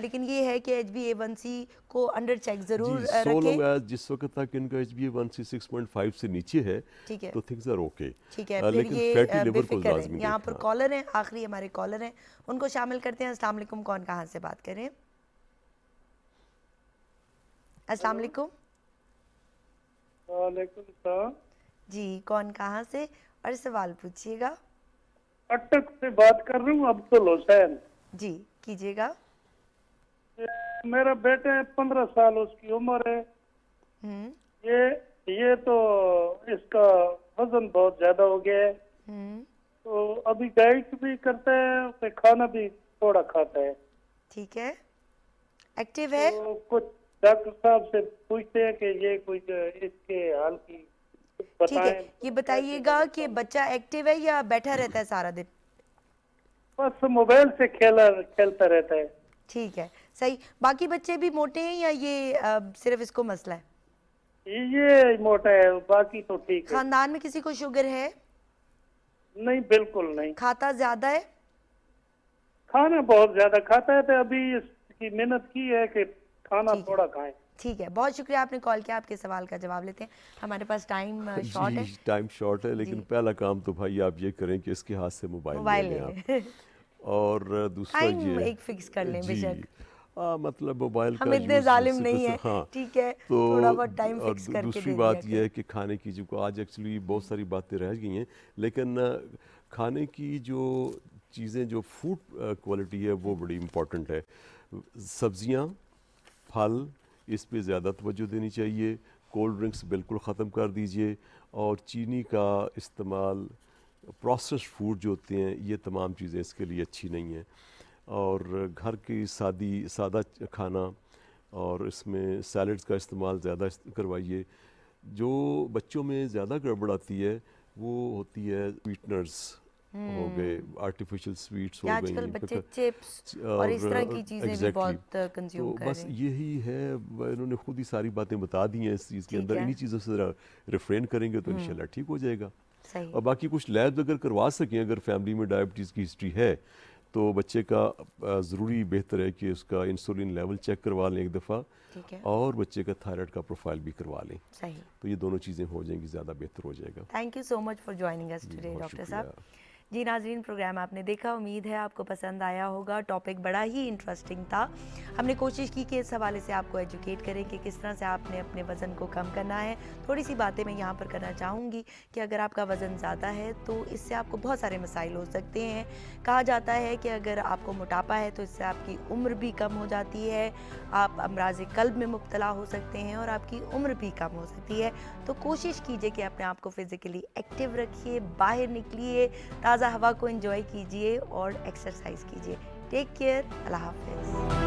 लेकिन ये है कि HbA1c को अंडर चेक ज़रूर रखें। जिस वक्त तक इनका HbA1c 6.5 से नीचे है, ठीक है, तो थिंग्स आर ओके। ठीक है, फिर लेकिन ये फैटी लिवर को बेफिक्र लाजमी रहें। यहाँ पर देखना। कॉलर हैं, आखिरी हमारे कॉलर हैं, उनको शामिल करते हैं। अस्सलाम वालेकुम, कौन कहाँ से बात करें? अस्सलाम वालेकुम। वालेकुम सलाम जी, कौन कहाँ से और सवाल पूछिएगा? अटक से बात कर रही हूँ, अब्दुल हुसैन। जी, कीजिएगा। मेरा बेटा है, 15 साल उसकी उम्र है। ये तो इसका वजन बहुत ज्यादा हो गया है, तो अभी डाइट भी करता है, फिर खाना भी थोड़ा खाता है। ठीक है, एक्टिव है? तो कुछ डॉक्टर साहब से पूछते हैं कि ये कुछ इसके हाल की ठीक है, ये बताइएगा कि बच्चा एक्टिव है या बैठा रहता है सारा दिन? बस मोबाइल से खेलता रहता है। ठीक है, सही। बाकी बच्चे भी मोटे हैं या ये सिर्फ इसको मसला है? ये मोटा है, बाकी तो ठीक है। खानदान में किसी को शुगर है? नहीं बिल्कुल नहीं। खाता ज्यादा है? खाना बहुत ज्यादा खाता है, तो अभी इसकी मेहनत की है कि खाना थोड़ा खाएं। ठीक है, बहुत शुक्रिया आपने कॉल किया। आपके सवाल का जवाब लेते हैं, हमारे पास टाइम शॉर्ट है। जी टाइम शॉर्ट है, लेकिन पहला काम तो भाई आप ये करें कि इसके हाथ से मोबाइल ले लें आप। और दूसरा टाइम ये एक फिक्स कर लें बेशक। मतलब मोबाइल का हम इतने यूज़ जालिम सिर्फ नहीं है, हाँ, ठीक है, तो थोड़ा बहुत टाइम और फिक्स करके दूसरी दे बात दिया यह है कि खाने की जो आज एक्चुअली बहुत सारी बातें रह गई हैं, लेकिन खाने की जो चीज़ें जो फूड क्वालिटी है वो बड़ी इम्पोर्टेंट है। सब्जियां, फल, इस पे ज़्यादा तवज्जो देनी चाहिए। कोल्ड ड्रिंक्स बिल्कुल ख़त्म कर दीजिए, और चीनी का इस्तेमाल, प्रोसेस्ड फूड जो होते हैं, ये तमाम चीज़ें इसके लिए अच्छी नहीं हैं। और घर की सादा खाना, और इसमें सैलड्स का इस्तेमाल ज़्यादा करवाइए। जो बच्चों में ज़्यादा गड़बड़ आती है वो होती है स्वीटनर्स हो गए, आर्टिफिशियल स्वीट्स हो गई, आजकल बच्चे चिप्स और इस तरह की चीज़ें भी बहुत कंज्यूम तो कर बस रहे हैं। यही है, इन्होंने खुद ही सारी बातें बता दी हैं इस चीज़ के अंदर। इन्हीं चीज़ों से रिफ्रेन करेंगे तो इंशाल्लाह ठीक हो जाएगा। सही। और बाकी कुछ लैब्स अगर करवा सकें, अगर फैमिली में डायबिटीज़ की हिस्ट्री है तो बच्चे का ज़रूरी बेहतर है कि उसका इंसुलिन लेवल चेक करवा लें एक दफ़ा, और बच्चे का थायराइड का प्रोफाइल भी करवा लें। सही। तो ये दोनों चीज़ें हो जाएंगी, ज़्यादा बेहतर हो जाएगा। Thank you so much for joining us today doctor साहब। जी नाजरीन, प्रोग्राम आपने देखा, उम्मीद है आपको पसंद आया होगा। टॉपिक बड़ा ही इंटरेस्टिंग था। हमने कोशिश की कि इस हवाले से आपको एजुकेट करें कि किस तरह से आपने अपने वज़न को कम करना है। थोड़ी सी बातें मैं यहाँ पर करना चाहूँगी कि अगर आपका वज़न ज़्यादा है तो इससे आपको बहुत सारे मसाइल हो सकते हैं। कहा जाता है कि अगर आपको मोटापा है तो इससे आपकी उम्र भी कम हो जाती है, आप अमराज़ क़ल्ब में मुब्तला हो सकते हैं, और आपकी उम्र भी कम हो सकती है। तो कोशिश कीजिए कि अपने आप को फ़िज़िकली एक्टिव रखिए, बाहर निकलिए, ताज़ा हवा को एंजॉय कीजिए और एक्सरसाइज कीजिए। टेक केयर, अल्लाह हाफ़िज़।